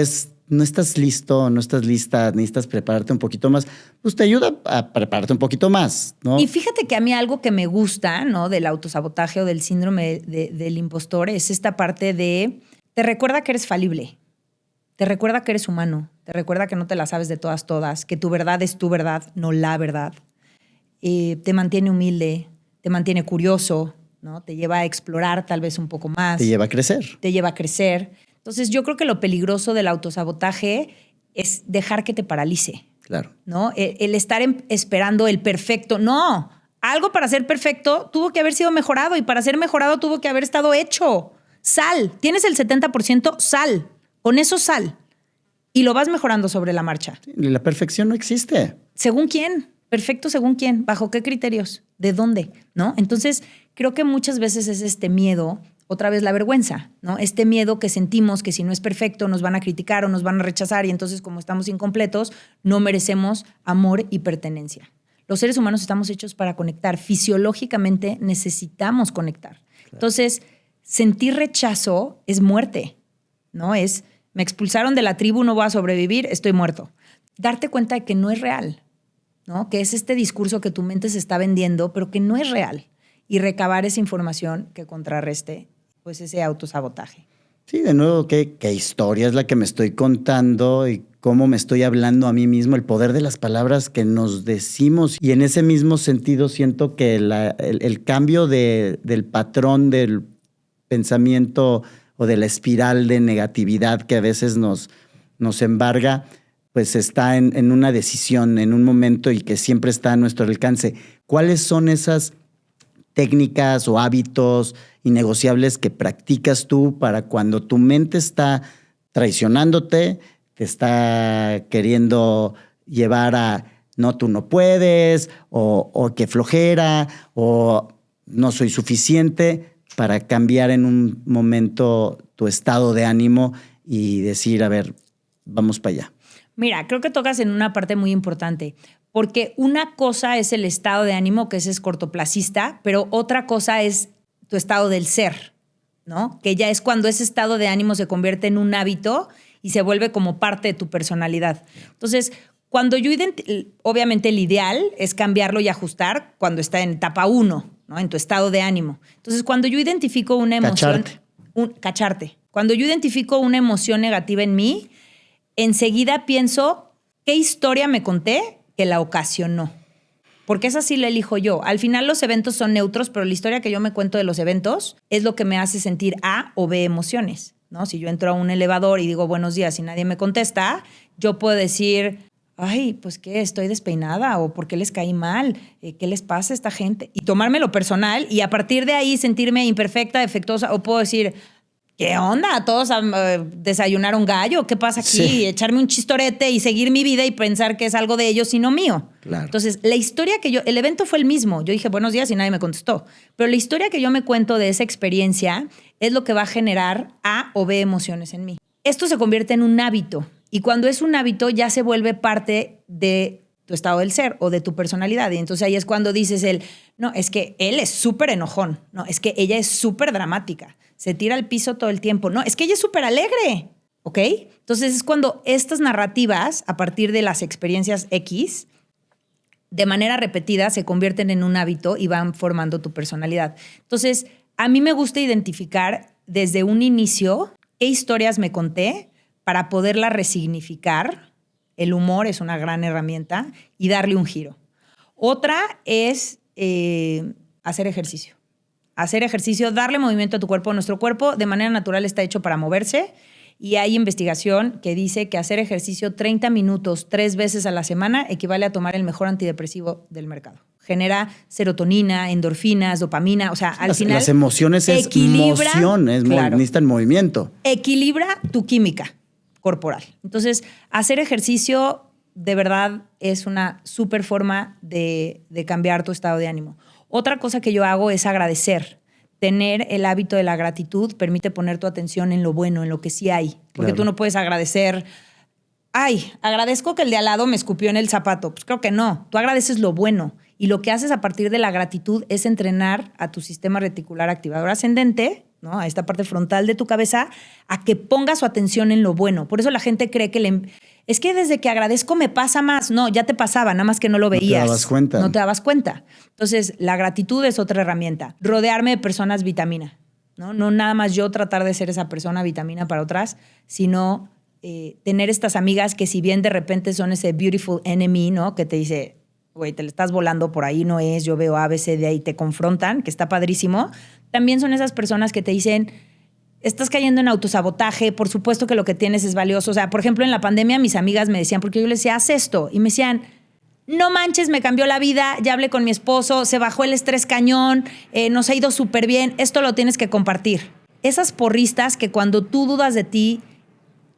no estás listo, no estás lista, necesitas prepararte un poquito más, pues te ayuda a prepararte un poquito más, ¿no? Y fíjate que a mí algo que me gusta, ¿no? Del autosabotaje o del síndrome del impostor es esta parte te recuerda que eres falible, te recuerda que eres humano, te recuerda que no te la sabes de todas, que tu verdad es tu verdad, no la verdad. Te mantiene humilde, te mantiene curioso, ¿no? Te lleva a explorar tal vez un poco más. Te lleva a crecer. Te lleva a crecer. Entonces, yo creo que lo peligroso del autosabotaje es dejar que te paralice. Claro. ¿No? El estar esperando el perfecto. No, algo para ser perfecto tuvo que haber sido mejorado y para ser mejorado tuvo que haber estado hecho. Sal. Tienes el 70%, sal. Con eso sal. Y lo vas mejorando sobre la marcha. Sí, la perfección no existe. ¿Según quién? Perfecto, ¿según quién? ¿Bajo qué criterios? ¿De dónde? ¿No? Entonces, creo que muchas veces es este miedo, otra vez la vergüenza, ¿no? Este miedo que sentimos que si no es perfecto nos van a criticar o nos van a rechazar y entonces como estamos incompletos, no merecemos amor y pertenencia. Los seres humanos estamos hechos para conectar. Fisiológicamente necesitamos conectar. Claro. Entonces, sentir rechazo es muerte, ¿no? Me expulsaron de la tribu, no voy a sobrevivir, estoy muerto. Darte cuenta de que no es real, ¿no? Que es este discurso que tu mente se está vendiendo, pero que no es real. Y recabar esa información que contrarreste pues ese autosabotaje. Sí, de nuevo, ¿qué historia es la que me estoy contando y cómo me estoy hablando a mí mismo? El poder de las palabras que nos decimos. Y en ese mismo sentido siento que el cambio del patrón del pensamiento o de la espiral de negatividad que a veces nos embarga, pues está en una decisión, en un momento y que siempre está a nuestro alcance. ¿Cuáles son esas técnicas o hábitos innegociables que practicas tú para cuando tu mente está traicionándote, te está queriendo llevar a no, tú no puedes, o que flojera, o no soy suficiente, para cambiar en un momento tu estado de ánimo y decir, a ver, vamos para allá? Mira, creo que tocas en una parte muy importante. Porque una cosa es el estado de ánimo, que ese es cortoplacista, pero otra cosa es tu estado del ser, ¿no? Que ya es cuando ese estado de ánimo se convierte en un hábito y se vuelve como parte de tu personalidad. Entonces, cuando obviamente el ideal es cambiarlo y ajustar cuando está en etapa 1, ¿no? En tu estado de ánimo. Entonces, cuando yo identifico una emoción... Cacharte. Cuando yo identifico una emoción negativa en mí, enseguida pienso, ¿qué historia me conté que la ocasionó? Porque esa sí la elijo yo. Al final los eventos son neutros, pero la historia que yo me cuento de los eventos es lo que me hace sentir A o B emociones, ¿no? Si yo entro a un elevador y digo buenos días y nadie me contesta, yo puedo decir, ay, pues qué, estoy despeinada, o por qué les caí mal, qué les pasa a esta gente, y tomármelo personal y a partir de ahí sentirme imperfecta, defectuosa, o puedo decir, ¿qué onda? ¿Todos desayunaron gallo? ¿Qué pasa aquí? Sí. Echarme un chistorete y seguir mi vida y pensar que es algo de ellos y no mío. Claro. Entonces, la historia el evento fue el mismo. Yo dije, buenos días y nadie me contestó. Pero la historia que yo me cuento de esa experiencia es lo que va a generar A o B emociones en mí. Esto se convierte en un hábito. Y cuando es un hábito ya se vuelve parte de tu estado del ser o de tu personalidad. Y entonces ahí es cuando dices no, es que él es súper enojón. No, es que ella es súper dramática. Se tira al piso todo el tiempo. No, es que ella es súper alegre, ¿ok? Entonces es cuando estas narrativas, a partir de las experiencias X, de manera repetida se convierten en un hábito y van formando tu personalidad. Entonces, a mí me gusta identificar desde un inicio qué historias me conté para poderla resignificar. El humor es una gran herramienta y darle un giro. Otra es hacer ejercicio. Hacer ejercicio, darle movimiento a tu cuerpo. Nuestro cuerpo de manera natural está hecho para moverse y hay investigación que dice que hacer ejercicio 30 minutos 3 veces a la semana equivale a tomar el mejor antidepresivo del mercado. Genera serotonina, endorfinas, dopamina, o sea, al final... Las emociones es moción, necesitan movimiento. Equilibra tu química corporal. Entonces, hacer ejercicio de verdad es una súper forma de cambiar tu estado de ánimo. Otra cosa que yo hago es agradecer. tener el hábito de la gratitud permite poner tu atención en lo bueno, en lo que sí hay. Porque Claro. tú no puedes agradecer, ay, agradezco que el de al lado me escupió en el zapato. Pues creo que no. Tú agradeces lo bueno. Y lo que haces a partir de la gratitud es entrenar a tu sistema reticular activador ascendente, ¿no? A esta parte frontal de tu cabeza, a que ponga su atención en lo bueno. Por eso la gente cree que es que desde que agradezco me pasa más. No, ya te pasaba, nada más que no lo veías. No te dabas cuenta. No te dabas cuenta. Entonces, la gratitud es otra herramienta. Rodearme de personas vitamina, ¿no? No nada más yo tratar de ser esa persona vitamina para otras, sino tener estas amigas que si bien de repente son ese beautiful enemy, ¿no? Que te dice, güey, te le estás volando, por ahí no es, yo veo A, B, C, D, ahí te confrontan, que está padrísimo. También son esas personas que te dicen, estás cayendo en autosabotaje, por supuesto que lo que tienes es valioso. O sea, por ejemplo, en la pandemia mis amigas me decían, porque yo les decía, haz esto, y me decían, no manches, me cambió la vida, ya hablé con mi esposo, se bajó el estrés cañón, nos ha ido súper bien, esto lo tienes que compartir. Esas porristas que cuando tú dudas de ti,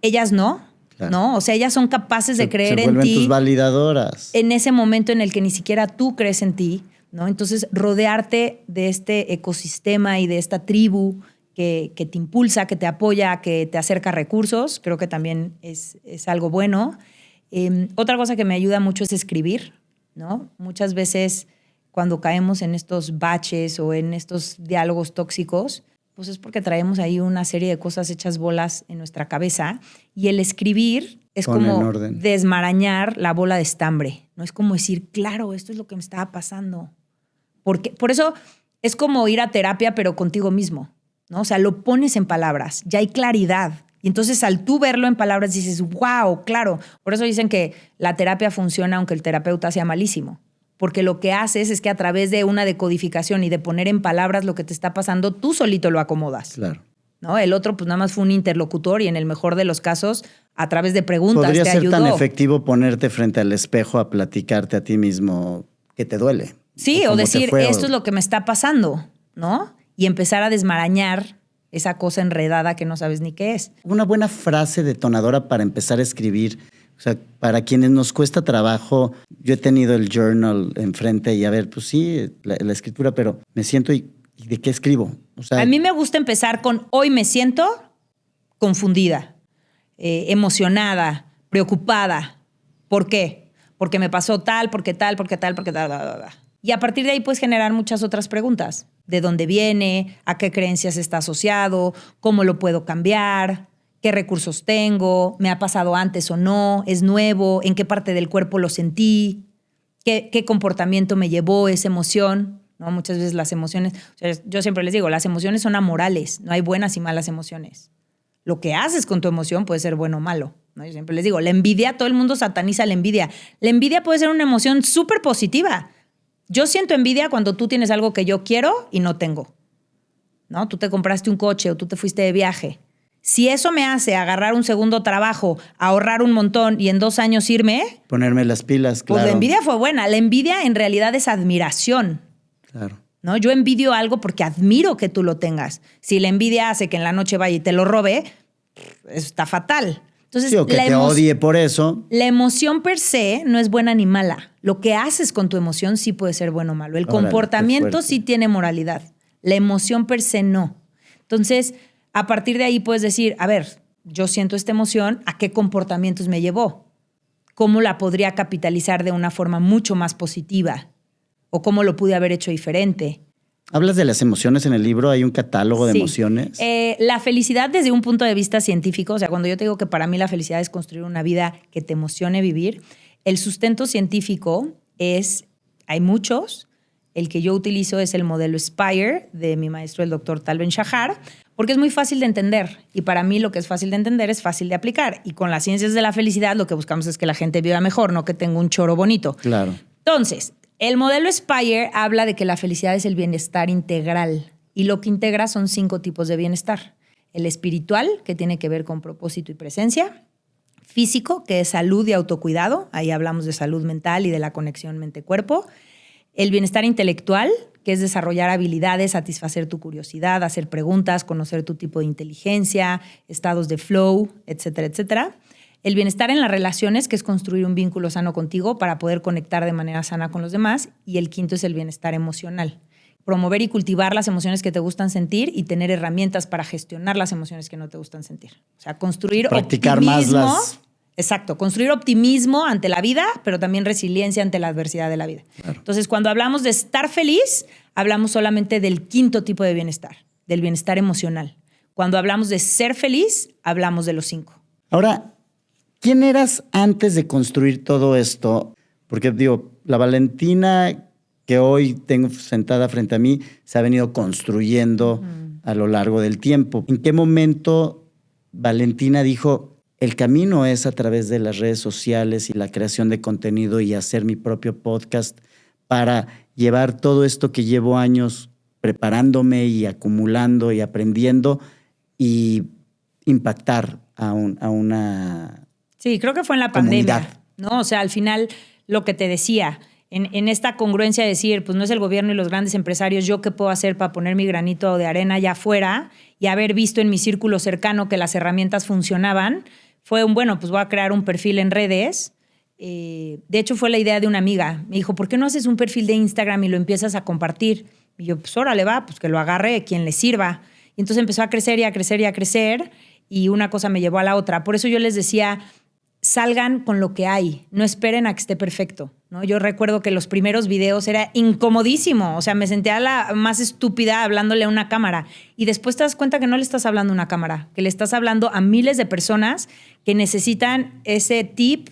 ellas no, Claro. ¿no? O sea, ellas son capaces de creer se en vuelven ti. tus validadoras. En ese momento en el que ni siquiera tú crees en ti, ¿no? Entonces, rodearte de este ecosistema y de esta tribu que te impulsa, que te apoya, que te acerca recursos, creo que también es algo bueno. Otra cosa que me ayuda mucho es escribir, ¿no? Muchas veces cuando caemos en estos baches o en estos diálogos tóxicos, pues es porque traemos ahí una serie de cosas hechas bolas en nuestra cabeza y el escribir es Pon en como orden. desmarañar la bola de estambre, ¿no? Es como decir, claro, esto es lo que me estaba pasando. Por eso es como ir a terapia, pero contigo mismo, ¿no? O sea, lo pones en palabras, ya hay claridad. Y entonces al tú verlo en palabras dices, wow, claro. Por eso dicen que la terapia funciona aunque el terapeuta sea malísimo. Porque lo que haces es que a través de una decodificación y de poner en palabras lo que te está pasando, tú solito lo acomodas. Claro. ¿No? El otro pues nada más fue un interlocutor y en el mejor de los casos, a través de preguntas Podría te ser ayudó. tan efectivo ponerte frente al espejo a platicarte a ti mismo que te duele. Sí, o cómo te decir, fue, esto es lo que me está pasando, ¿no? Y empezar a desmarañar esa cosa enredada que no sabes ni qué es. Una buena frase detonadora para empezar a escribir. O sea, para quienes nos cuesta trabajo, yo he tenido el journal enfrente y a ver, pues sí, la escritura, pero me siento y ¿de qué escribo? O sea, A mí me gusta empezar con hoy me siento confundida, emocionada, preocupada. ¿Por qué? Porque me pasó tal, porque tal, porque tal, porque tal, bla, bla, bla. Y a partir de ahí puedes generar muchas otras preguntas. ¿De dónde viene? ¿A qué creencias está asociado? ¿Cómo lo puedo cambiar? ¿Qué recursos tengo? ¿Me ha pasado antes o no? ¿Es nuevo? ¿En qué parte del cuerpo lo sentí? ¿Qué comportamiento me llevó esa emoción? ¿No? Muchas veces las emociones, o sea, yo siempre les digo, las emociones son amorales, no hay buenas y malas emociones. Lo que haces con tu emoción puede ser bueno o malo, ¿no? Yo siempre les digo, la envidia, todo el mundo sataniza la envidia. La envidia puede ser una emoción súper positiva. Yo siento envidia cuando tú tienes algo que yo quiero y no tengo, ¿no? Tú te compraste un coche o tú te fuiste de viaje. Si eso me hace agarrar un segundo trabajo, ahorrar un montón y en 2 años irme, ponerme las pilas, claro. pues la envidia fue buena. La envidia en realidad es admiración, Claro. ¿no? Yo envidio algo porque admiro que tú lo tengas. Si la envidia hace que en la noche vaya y te lo robe, eso está fatal. Entonces, Sí, o que te odie por eso. la emoción per se no es buena ni mala. Lo que haces con tu emoción sí puede ser bueno o malo. El Órale, qué comportamiento fuerte. sí tiene moralidad. La emoción per se no. Entonces, a partir de ahí puedes decir, a ver, yo siento esta emoción, ¿a qué comportamientos me llevó? ¿Cómo la podría capitalizar de una forma mucho más positiva? ¿O cómo lo pude haber hecho diferente? Hablas de las emociones en el libro, hay un catálogo de Sí. emociones. La felicidad desde un punto de vista científico, o sea, cuando yo te digo que para mí la felicidad es construir una vida que te emocione vivir, el sustento científico hay muchos, el que yo utilizo es el modelo SPIRE de mi maestro, el doctor Tal Ben-Shahar, porque es muy fácil de entender y para mí lo que es fácil de entender es fácil de aplicar. Y con las ciencias de la felicidad lo que buscamos es que la gente viva mejor, no que tenga un choro bonito. Claro. Entonces, el modelo SPIRE habla de que la felicidad es el bienestar integral y lo que integra son 5 tipos de bienestar. El espiritual, que tiene que ver con propósito y presencia. Físico, que es salud y autocuidado. Ahí hablamos de salud mental y de la conexión mente-cuerpo. El bienestar intelectual, que es desarrollar habilidades, satisfacer tu curiosidad, hacer preguntas, conocer tu tipo de inteligencia, estados de flow, etcétera, etcétera. El bienestar en las relaciones, que es construir un vínculo sano contigo para poder conectar de manera sana con los demás. Y el quinto es el bienestar emocional, promover y cultivar las emociones que te gustan sentir y tener herramientas para gestionar las emociones que no te gustan sentir. O sea, construir practicar optimismo. más las... Exacto, construir optimismo ante la vida, pero también resiliencia ante la adversidad de la vida. Claro. Entonces, cuando hablamos de estar feliz, hablamos solamente del quinto tipo de bienestar, del bienestar emocional. Cuando hablamos de ser feliz, hablamos de los 5. Ahora, ¿quién eras antes de construir todo esto? Porque digo, la Valentina que hoy tengo sentada frente a mí se ha venido construyendo a lo largo del tiempo. ¿En qué momento Valentina dijo, el camino es a través de las redes sociales y la creación de contenido y hacer mi propio podcast para llevar todo esto que llevo años preparándome y acumulando y aprendiendo y impactar a una Sí, creo que fue en la comunidad. pandemia, ¿no? O sea, al final, lo que te decía, en esta congruencia de decir, pues no es el gobierno y los grandes empresarios, ¿yo qué puedo hacer para poner mi granito de arena allá afuera? Y haber visto en mi círculo cercano que las herramientas funcionaban, fue bueno, pues voy a crear un perfil en redes. De hecho, fue la idea de una amiga. Me dijo, ¿por qué no haces un perfil de Instagram y lo empiezas a compartir? Y yo, pues órale, va, pues que lo agarre quien le sirva. Y entonces empezó a crecer y a crecer y a crecer, y una cosa me llevó a la otra. Por eso yo les decía, salgan con lo que hay, no esperen a que esté perfecto, ¿no? Yo recuerdo que los primeros videos era incomodísimo, o sea, me sentía la más estúpida hablándole a una cámara, y después te das cuenta que no le estás hablando a una cámara, que le estás hablando a miles de personas que necesitan ese tip,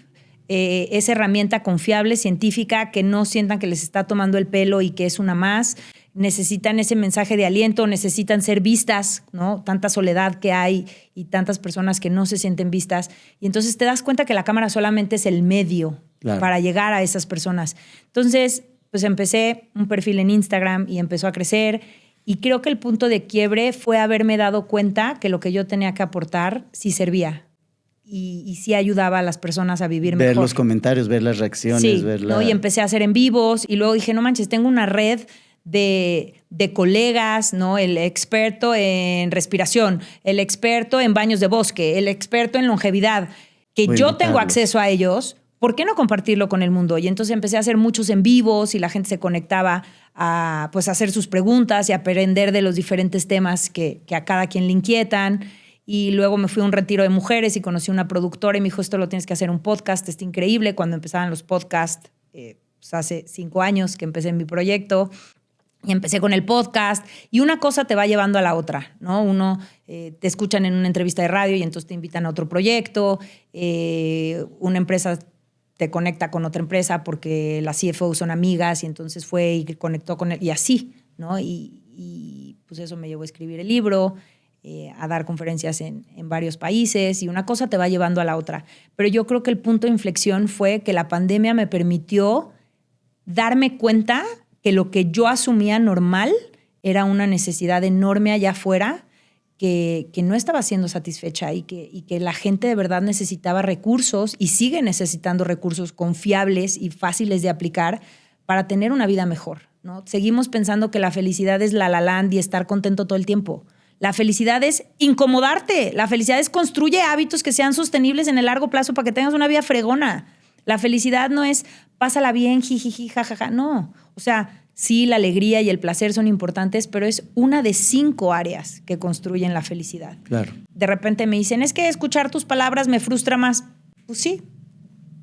esa herramienta confiable, científica, que no sientan que les está tomando el pelo y que es una más. Necesitan ese mensaje de aliento, necesitan ser vistas, ¿no? Tanta soledad que hay y tantas personas que no se sienten vistas. Y entonces te das cuenta que la cámara solamente es el medio para llegar a esas personas. Entonces, pues empecé un perfil en Instagram y empezó a crecer. Y creo que el punto de quiebre fue haberme dado cuenta que lo que yo tenía que aportar sí servía. Y sí ayudaba a las personas a vivir mejor. Ver los comentarios, ver las reacciones. Sí, ver ¿no? Y empecé a hacer en vivos y luego dije, no manches, tengo una red de colegas, ¿no? El experto en respiración, el experto en baños de bosque, el experto en longevidad, que Voy a yo tengo invitarlos. acceso a ellos, ¿por qué no compartirlo con el mundo? Y entonces empecé a hacer muchos en vivos y la gente se conectaba a, pues, a hacer sus preguntas y a aprender de los diferentes temas que a cada quien le inquietan. Y luego me fui a un retiro de mujeres y conocí una productora y me dijo, esto lo tienes que hacer un podcast, está increíble. Cuando empezaban los podcasts, pues hace 5 años que empecé mi proyecto, y empecé con el podcast, y una cosa te va llevando a la otra, ¿no? Uno, te escuchan en una entrevista de radio y entonces te invitan a otro proyecto, una empresa te conecta con otra empresa porque las CFO son amigas y entonces fue y conectó con él, y así, ¿no? Y pues eso me llevó a escribir el libro, a dar conferencias en varios países, y una cosa te va llevando a la otra. Pero yo creo que el punto de inflexión fue que la pandemia me permitió darme cuenta que lo que yo asumía normal era una necesidad enorme allá afuera que no estaba siendo satisfecha y que la gente de verdad necesitaba recursos y sigue necesitando recursos confiables y fáciles de aplicar para tener una vida mejor, ¿no? Seguimos pensando que la felicidad es la land y estar contento todo el tiempo. La felicidad es incomodarte. La felicidad es construye hábitos que sean sostenibles en el largo plazo para que tengas una vida fregona. La felicidad no es pásala bien, jijiji, jajaja. No. O sea, sí, la alegría y el placer son importantes, pero es una de 5 áreas que construyen la felicidad. Claro. De repente me dicen, es que escuchar tus palabras me frustra más. Pues sí.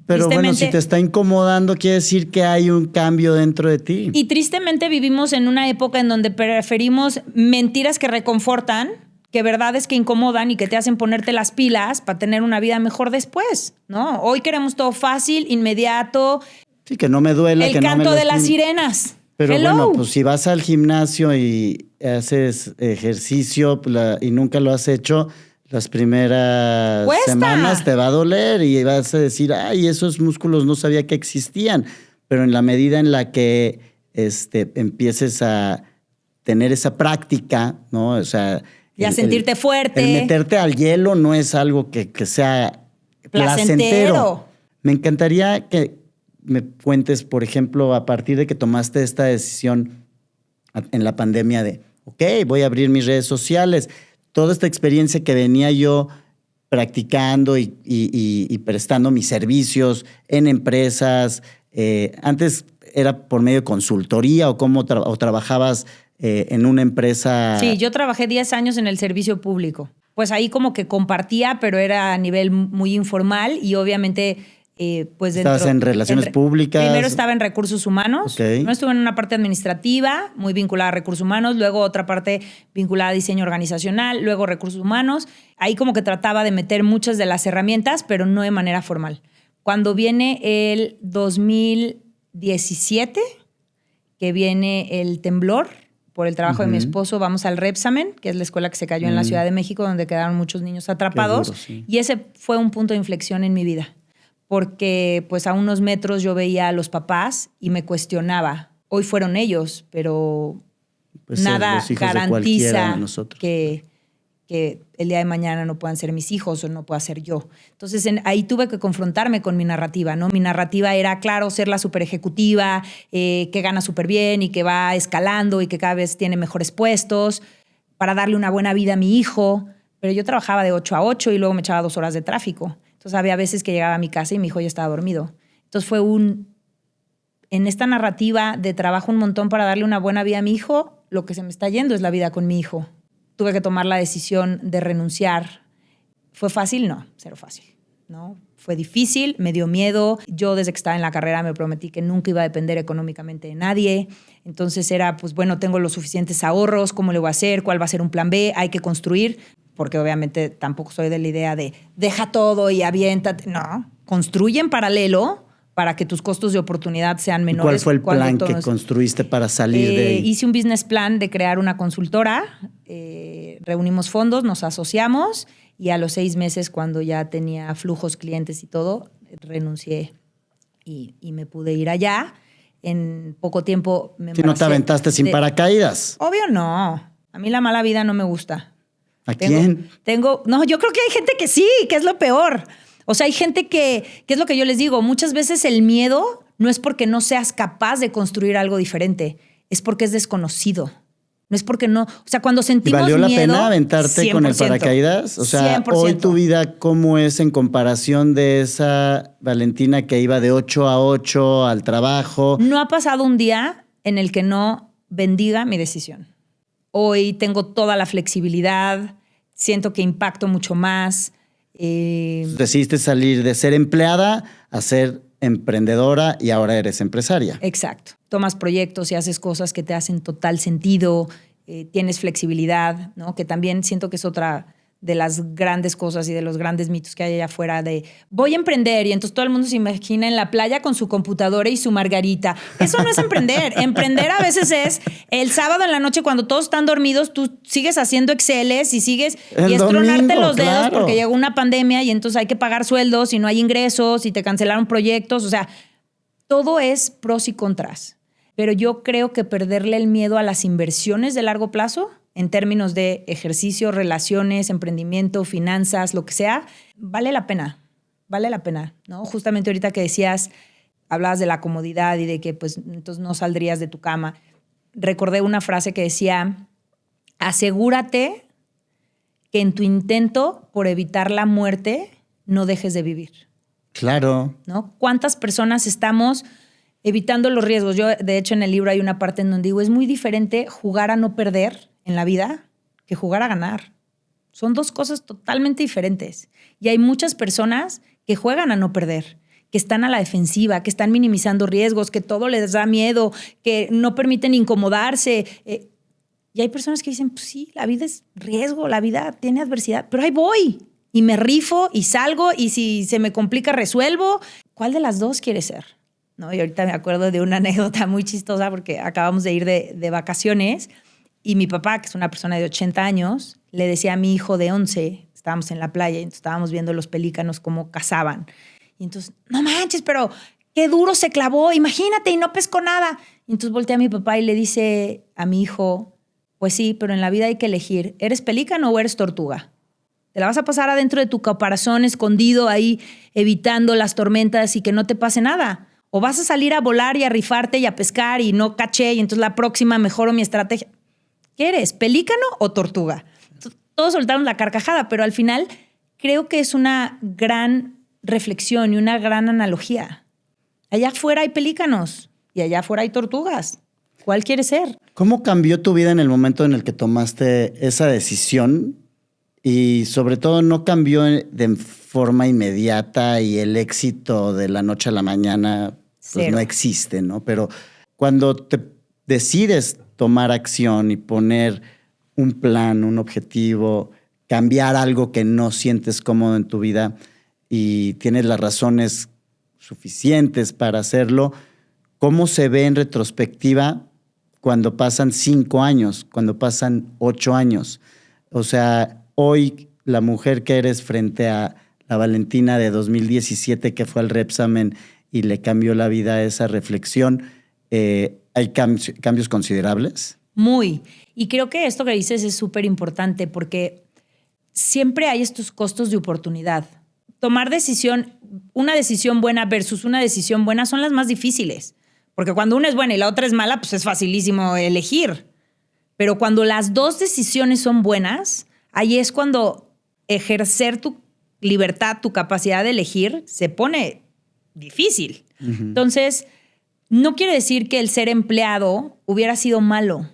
Pero bueno, Tristemente- si te está incomodando, quiere decir que hay un cambio dentro de ti. Y tristemente vivimos en una época en donde preferimos mentiras que reconfortan que verdades que incomodan y que te hacen ponerte las pilas para tener una vida mejor después, ¿no? Hoy queremos todo fácil, inmediato, Sí, que no me duela, el que no me canto de las lastime. sirenas. Pero Hello. bueno, pues si vas al gimnasio y haces ejercicio y nunca lo has hecho, las primeras Cuesta. semanas te va a doler y vas a decir, ay, esos músculos no sabía que existían. Pero en la medida en la que empieces a tener esa práctica, ¿no? O sea, Y a sentirte fuerte. El meterte al hielo no es algo que sea Placentero. placentero. Me encantaría que me cuentes, por ejemplo, a partir de que tomaste esta decisión en la pandemia de, ok, voy a abrir mis redes sociales, toda esta experiencia que venía yo practicando y prestando mis servicios en empresas. Antes ¿Era por medio de consultoría o cómo o trabajabas en una empresa? Sí, yo trabajé 10 años en el servicio público. Pues ahí como que compartía, pero era a nivel muy informal y obviamente pues dentro... ¿Estabas en relaciones públicas? Primero estaba en recursos humanos. Okay. Primero estuve en una parte administrativa, muy vinculada a recursos humanos, luego otra parte vinculada a diseño organizacional, luego recursos humanos. Ahí como que trataba de meter muchas de las herramientas, pero no de manera formal. Cuando viene el 2017, que viene el temblor, por el trabajo de mi esposo, vamos al Repsamen, que es la escuela que se cayó en la Ciudad de México, donde quedaron muchos niños atrapados. Duro, sí. Y ese fue un punto de inflexión en mi vida, porque pues a unos metros yo veía a los papás y me cuestionaba. Hoy fueron ellos, pero pues nada garantiza que el día de mañana no puedan ser mis hijos o no pueda ser yo. Entonces ahí tuve que confrontarme con mi narrativa, ¿no? Mi narrativa era, claro, ser la super ejecutiva, que gana súper bien y que va escalando y que cada vez tiene mejores puestos para darle una buena vida a mi hijo. Pero yo trabajaba de 8 a 8 y luego me echaba 2 horas de tráfico. Entonces había veces que llegaba a mi casa y mi hijo ya estaba dormido. Entonces fue en esta narrativa de trabajo un montón para darle una buena vida a mi hijo, lo que se me está yendo es la vida con mi hijo. Tuve que tomar la decisión de renunciar. ¿Fue fácil? No, cero fácil, ¿no? Fue difícil, me dio miedo. Yo desde que estaba en la carrera me prometí que nunca iba a depender económicamente de nadie. Entonces era, pues bueno, tengo los suficientes ahorros, ¿cómo le voy a hacer? ¿Cuál va a ser un plan B? Hay que construir, porque obviamente tampoco soy de la idea de deja todo y aviéntate. No, construye en paralelo para que tus costos de oportunidad sean menores. ¿Cuál fue el plan que construiste para salir de ahí? Hice un business plan de crear una consultora, reunimos fondos, nos asociamos y a los 6 meses, cuando ya tenía flujos, clientes y todo, renuncié y me pude ir allá. En poco tiempo me embaracé. ¿Si no te aventaste sin paracaídas? Obvio no. A mí la mala vida no me gusta. ¿Quién? No, yo creo que hay gente que sí, que es lo peor. O sea, hay gente que es lo que yo les digo, muchas veces el miedo no es porque no seas capaz de construir algo diferente, es porque es desconocido. No es porque no, o sea, cuando sentimos miedo... ¿Y valió la pena aventarte 100%, con el paracaídas? O sea, 100%. Hoy tu vida, ¿cómo es en comparación de esa Valentina que iba de 8 a 8 al trabajo? No ha pasado un día en el que no bendiga mi decisión. Hoy tengo toda la flexibilidad, siento que impacto mucho más. Decidiste salir de ser empleada a ser emprendedora y ahora eres empresaria. Exacto. Tomas proyectos y haces cosas que te hacen total sentido, tienes flexibilidad, ¿no? Que también siento que es otra de las grandes cosas y de los grandes mitos que hay allá afuera de voy a emprender y entonces todo el mundo se imagina en la playa con su computadora y su margarita. Eso no es emprender. Emprender a veces es el sábado en la noche cuando todos están dormidos, tú sigues haciendo Exceles y sigues el y es domingo, tronarte los dedos claro. porque llegó una pandemia y entonces hay que pagar sueldos y no hay ingresos y te cancelaron proyectos. O sea, todo es pros y contras. Pero yo creo que perderle el miedo a las inversiones de largo plazo en términos de ejercicio, relaciones, emprendimiento, finanzas, lo que sea, vale la pena, ¿no? Justamente ahorita que decías, hablabas de la comodidad y de que pues entonces no saldrías de tu cama. Recordé una frase que decía, asegúrate que en tu intento por evitar la muerte no dejes de vivir. Claro. ¿No? ¿Cuántas personas estamos evitando los riesgos? Yo, de hecho, en el libro hay una parte en donde digo, es muy diferente jugar a no perder en la vida que jugar a ganar. Son 2 cosas totalmente diferentes. Y hay muchas personas que juegan a no perder, que están a la defensiva, que están minimizando riesgos, que todo les da miedo, que no permiten incomodarse. Y hay personas que dicen, pues sí, la vida es riesgo, la vida tiene adversidad, pero ahí voy y me rifo y salgo y si se me complica resuelvo. ¿Cuál de las 2 quieres ser? ¿No? Y ahorita me acuerdo de una anécdota muy chistosa porque acabamos de ir de vacaciones. Y mi papá, que es una persona de 80 años, le decía a mi hijo de 11, estábamos en la playa y estábamos viendo los pelícanos cómo cazaban. Y entonces, no manches, pero qué duro se clavó, imagínate, y no pescó nada. Y entonces voltea a mi papá y le dice a mi hijo, pues sí, pero en la vida hay que elegir, ¿eres pelícano o eres tortuga? ¿Te la vas a pasar adentro de tu caparazón escondido ahí, evitando las tormentas y que no te pase nada? ¿O vas a salir a volar y a rifarte y a pescar y no caché y entonces la próxima mejoro mi estrategia? ¿Qué eres, pelícano o tortuga? Todos soltamos la carcajada, pero al final creo que es una gran reflexión y una gran analogía. Allá afuera hay pelícanos y allá afuera hay tortugas. ¿Cuál quieres ser? ¿Cómo cambió tu vida en el momento en el que tomaste esa decisión? Y sobre todo no cambió de forma inmediata y el éxito de la noche a la mañana pues Cero. no existe, ¿no? Pero cuando te decides tomar acción y poner un plan, un objetivo, cambiar algo que no sientes cómodo en tu vida y tienes las razones suficientes para hacerlo, ¿cómo se ve en retrospectiva cuando pasan 5 años, cuando pasan 8 años? O sea, hoy la mujer que eres frente a la Valentina de 2017 que fue al Repsamen y le cambió la vida a esa reflexión, ¿hay cambios considerables? Muy. Y creo que esto que dices es súper importante porque siempre hay estos costos de oportunidad. Tomar una decisión buena versus una decisión buena son las más difíciles. Porque cuando una es buena y la otra es mala, pues es facilísimo elegir. Pero cuando las dos decisiones son buenas, ahí es cuando ejercer tu libertad, tu capacidad de elegir, se pone difícil. Entonces, no quiere decir que el ser empleado hubiera sido malo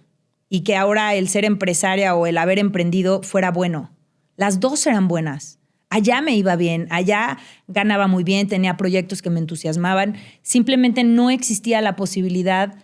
y que ahora el ser empresaria o el haber emprendido fuera bueno. Las dos eran buenas. Allá me iba bien, allá ganaba muy bien, tenía proyectos que me entusiasmaban. Simplemente no existía la posibilidad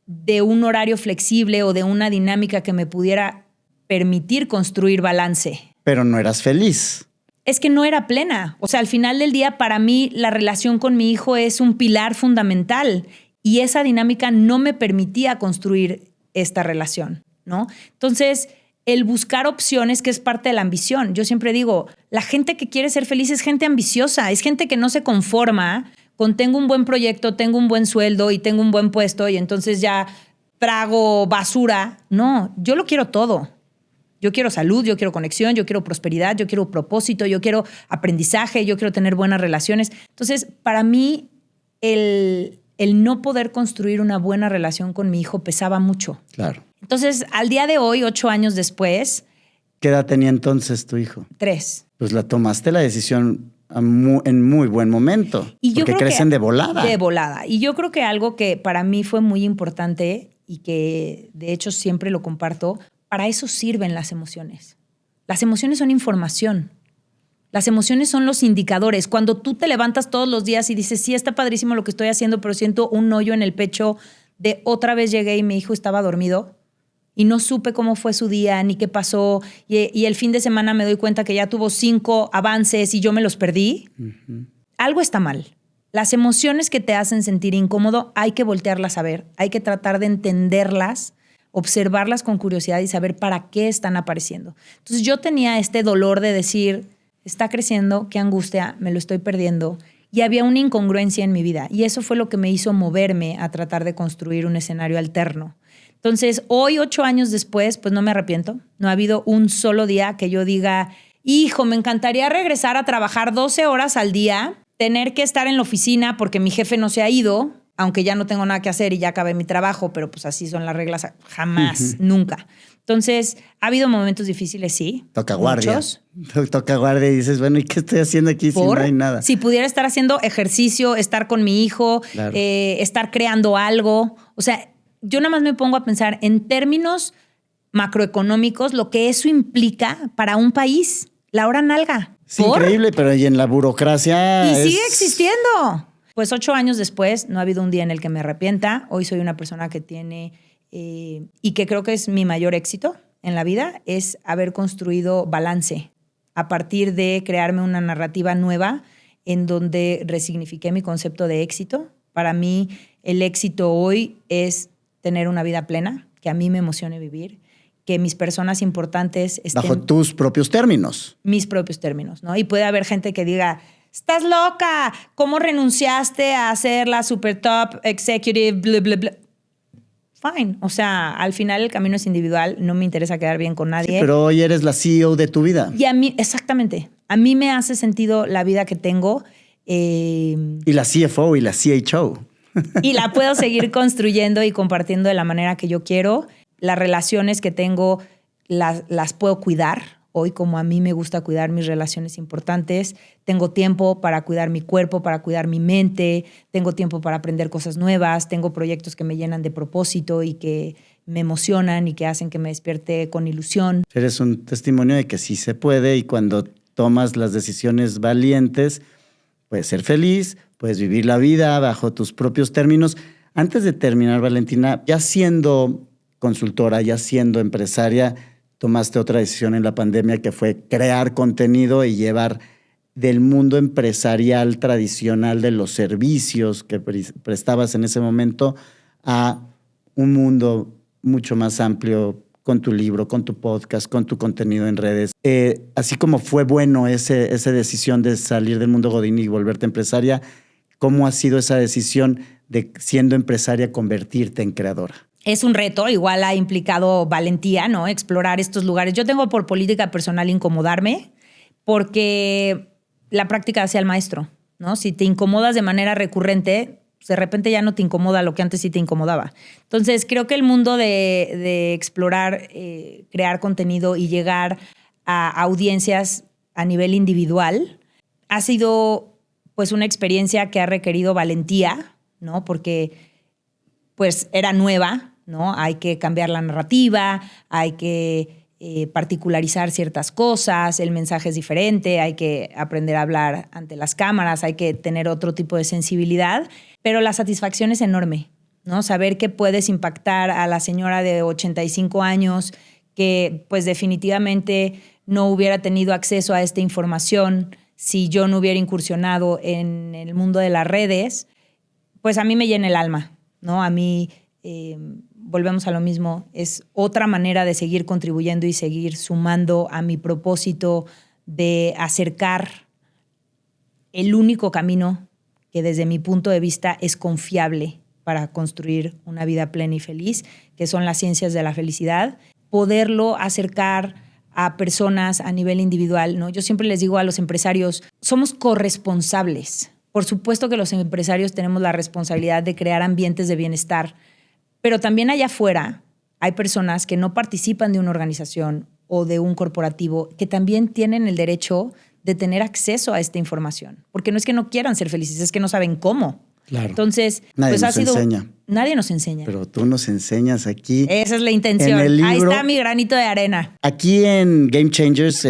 de un horario flexible o de una dinámica que me pudiera permitir construir balance. Pero no eras feliz. Es que no era plena. O sea, al final del día, para mí, la relación con mi hijo es un pilar fundamental y esa dinámica no me permitía construir esta relación, ¿no? Entonces, el buscar opciones, que es parte de la ambición. Yo siempre digo, la gente que quiere ser feliz es gente ambiciosa, es gente que no se conforma con tengo un buen proyecto, tengo un buen sueldo y tengo un buen puesto y entonces ya trago basura. No, yo lo quiero todo. Yo quiero salud, yo quiero conexión, yo quiero prosperidad, yo quiero propósito, yo quiero aprendizaje, yo quiero tener buenas relaciones. Entonces, para mí, el no poder construir una buena relación con mi hijo pesaba mucho. Claro. Entonces, al día de hoy, 8 años después... ¿Qué edad tenía entonces tu hijo? 3. Pues tomaste la decisión en muy buen momento. Y yo porque creo crecen que, de volada. De volada. Y yo creo que algo que para mí fue muy importante y que de hecho siempre lo comparto, para eso sirven las emociones. Las emociones son información. Las emociones son los indicadores. Cuando tú te levantas todos los días y dices, sí, está padrísimo lo que estoy haciendo, pero siento un hoyo en el pecho de otra vez llegué y mi hijo estaba dormido y no supe cómo fue su día ni qué pasó y el fin de semana me doy cuenta que ya tuvo 5 avances y yo me los perdí. Algo está mal. Las emociones que te hacen sentir incómodo hay que voltearlas a ver, hay que tratar de entenderlas, observarlas con curiosidad y saber para qué están apareciendo. Entonces yo tenía este dolor de decir, está creciendo, qué angustia, me lo estoy perdiendo. Y había una incongruencia en mi vida. Y eso fue lo que me hizo moverme a tratar de construir un escenario alterno. Entonces, hoy, 8 años después, pues no me arrepiento. No ha habido un solo día que yo diga, hijo, me encantaría regresar a trabajar 12 horas al día, tener que estar en la oficina porque mi jefe no se ha ido, aunque ya no tengo nada que hacer y ya acabé mi trabajo, pero pues así son las reglas. Jamás, nunca. Entonces, ha habido momentos difíciles, sí. Toca guardia. Muchos. Toca guardia y dices, bueno, ¿y qué estoy haciendo aquí si no hay nada? Si pudiera estar haciendo ejercicio, estar con mi hijo, Claro. Estar creando algo. O sea, yo nada más me pongo a pensar en términos macroeconómicos lo que eso implica para un país. La hora nalga. Es increíble, pero y en la burocracia Y sigue existiendo. Pues 8 años después, no ha habido un día en el que me arrepienta. Hoy soy una persona que tiene... y que creo que es mi mayor éxito en la vida, es haber construido balance a partir de crearme una narrativa nueva en donde resignifiqué mi concepto de éxito. Para mí, el éxito hoy es tener una vida plena, que a mí me emocione vivir, que mis personas importantes estén... Bajo tus propios términos. Mis propios términos, ¿no? Y puede haber gente que diga... ¡Estás loca! ¿Cómo renunciaste a ser la super top executive? Bla, bla, bla. Fine. O sea, al final el camino es individual. No me interesa quedar bien con nadie. Sí, pero hoy eres la CEO de tu vida. Y a mí, exactamente. A mí me hace sentido la vida que tengo. Y la CFO y la CHO. Y la puedo seguir construyendo y compartiendo de la manera que yo quiero. Las relaciones que tengo las puedo cuidar. hoy como a mí me gusta cuidar mis relaciones importantes. Tengo tiempo para cuidar mi cuerpo, para cuidar mi mente, tengo tiempo para aprender cosas nuevas, tengo proyectos que me llenan de propósito y que me emocionan y que hacen que me despierte con ilusión. Eres un testimonio de que sí se puede y cuando tomas las decisiones valientes, puedes ser feliz, puedes vivir la vida bajo tus propios términos. Antes de terminar, Valentina, ya siendo consultora, ya siendo empresaria, tomaste otra decisión en la pandemia que fue crear contenido y llevar del mundo empresarial tradicional de los servicios que prestabas en ese momento a un mundo mucho más amplio con tu libro, con tu podcast, con tu contenido en redes. Así como fue bueno esa decisión de salir del mundo godín y volverte empresaria, ¿cómo ha sido esa decisión de, siendo empresaria, convertirte en creadora? Es un reto, igual ha implicado valentía, ¿no? Explorar estos lugares. Yo tengo por política personal incomodarme porque la práctica hace al maestro, ¿no? Si te incomodas de manera recurrente, de repente ya no te incomoda lo que antes sí te incomodaba. Entonces, creo que el mundo de explorar, crear contenido y llegar a audiencias a nivel individual ha sido pues una experiencia que ha requerido valentía, ¿no? Porque pues era nueva, ¿no? Hay que cambiar la narrativa, hay que particularizar ciertas cosas, el mensaje es diferente, hay que aprender a hablar ante las cámaras, hay que tener otro tipo de sensibilidad, pero la satisfacción es enorme, ¿no? Saber que puedes impactar a la señora de 85 años que pues definitivamente no hubiera tenido acceso a esta información si yo no hubiera incursionado en el mundo de las redes, pues a mí me llena el alma, ¿no? A mí, volvemos a lo mismo, es otra manera de seguir contribuyendo y seguir sumando a mi propósito de acercar el único camino que desde mi punto de vista es confiable para construir una vida plena y feliz, que son las ciencias de la felicidad, poderlo acercar a personas a nivel individual, ¿no? Yo siempre les digo a los empresarios, somos corresponsables. Por supuesto que los empresarios tenemos la responsabilidad de crear ambientes de bienestar, pero también allá afuera hay personas que no participan de una organización o de un corporativo que también tienen el derecho de tener acceso a esta información. Porque no es que no quieran ser felices, es que no saben cómo. Claro. Entonces, nadie pues nos enseña. Nadie nos enseña. Pero tú nos enseñas aquí. Esa es la intención. En el libro, ahí está mi granito de arena. Aquí en Game Changers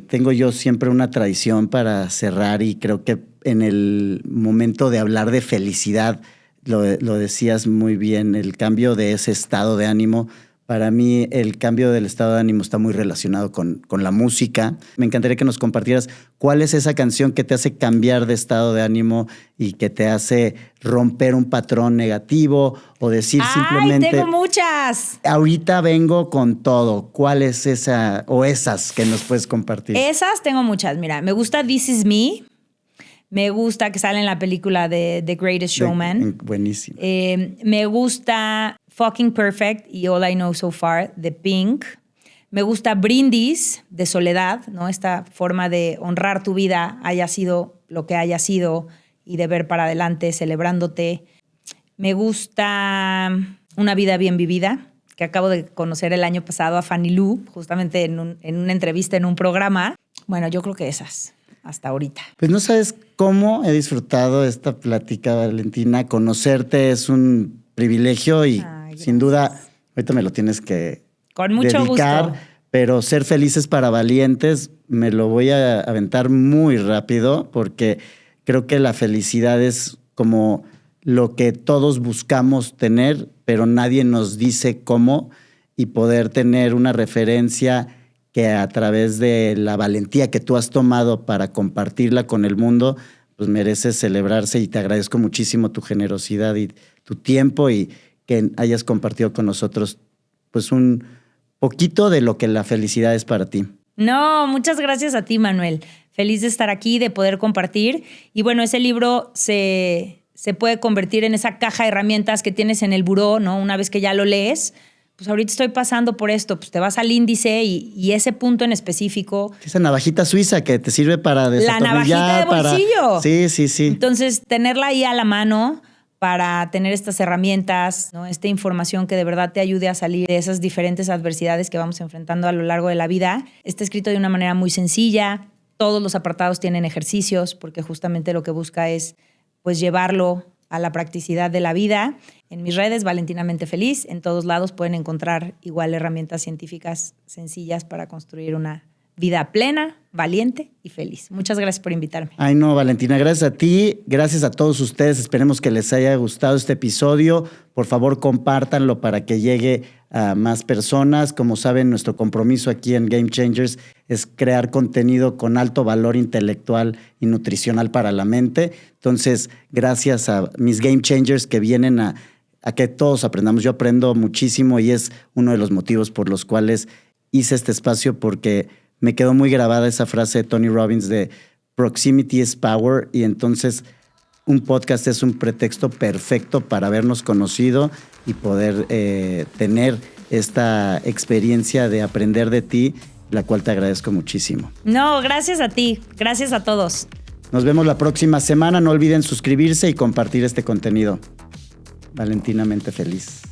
tengo yo siempre una tradición para cerrar y creo que en el momento de hablar de felicidad, lo decías muy bien, el cambio de ese estado de ánimo. Para mí el cambio del estado de ánimo está muy relacionado con la música. Me encantaría que nos compartieras cuál es esa canción que te hace cambiar de estado de ánimo y que te hace romper un patrón negativo o decir simplemente... ¡Ay, tengo muchas! Ahorita vengo con todo. ¿Cuál es esa o esas que nos puedes compartir? Esas tengo muchas. Mira, me gusta This Is Me. Me gusta que sale en la película de The Greatest Showman. Buenísimo. Me gusta Fucking Perfect y All I Know So Far de Pink. Me gusta Brindis de Soledad, ¿no? Esta forma de honrar tu vida, haya sido lo que haya sido, y de ver para adelante celebrándote. Me gusta Una vida bien vivida, que acabo de conocer el año pasado a Fanny Lu, justamente en una entrevista en un programa. Bueno, yo creo que esas, hasta ahorita. Pues no sabes cómo he disfrutado esta plática, Valentina. Conocerte es un privilegio y sin duda, ahorita me lo tienes que con mucho dedicar, gusto. Pero ser felices para valientes me lo voy a aventar muy rápido porque creo que la felicidad es como lo que todos buscamos tener, pero nadie nos dice cómo, y poder tener una referencia que a través de la valentía que tú has tomado para compartirla con el mundo, pues merece celebrarse, y te agradezco muchísimo tu generosidad y tu tiempo y que hayas compartido con nosotros pues un poquito de lo que la felicidad es para ti. No, muchas gracias a ti, Manuel. Feliz de estar aquí, de poder compartir. Y bueno, ese libro se puede convertir en esa caja de herramientas que tienes en el buró, ¿no? Una vez que ya lo lees, pues ahorita estoy pasando por esto, pues te vas al índice y ese punto en específico. Esa navajita suiza que te sirve para desatornillar. La navajita de bolsillo. Sí. Entonces, tenerla ahí a la mano para tener estas herramientas, ¿no? Esta información que de verdad te ayude a salir de esas diferentes adversidades que vamos enfrentando a lo largo de la vida. Está escrito de una manera muy sencilla. Todos los apartados tienen ejercicios porque justamente lo que busca es pues llevarlo a la practicidad de la vida. En mis redes, Valentinamente Feliz, en todos lados pueden encontrar igual herramientas científicas sencillas para construir una vida plena, valiente y feliz. Muchas gracias por invitarme. Ay, no, Valentina, gracias a ti, gracias a todos ustedes. Esperemos que les haya gustado este episodio. Por favor, compártanlo para que llegue a más personas. Como saben, nuestro compromiso aquí en Game Changers es crear contenido con alto valor intelectual y nutricional para la mente. Entonces, gracias a mis Game Changers que vienen a que todos aprendamos. Yo aprendo muchísimo y es uno de los motivos por los cuales hice este espacio, porque me quedó muy grabada esa frase de Tony Robbins de proximity is power, y entonces un podcast es un pretexto perfecto para habernos conocido y poder tener esta experiencia de aprender de ti, la cual te agradezco muchísimo. No, gracias a ti, gracias a todos. Nos vemos la próxima semana. No olviden suscribirse y compartir este contenido. Valentinamente Feliz.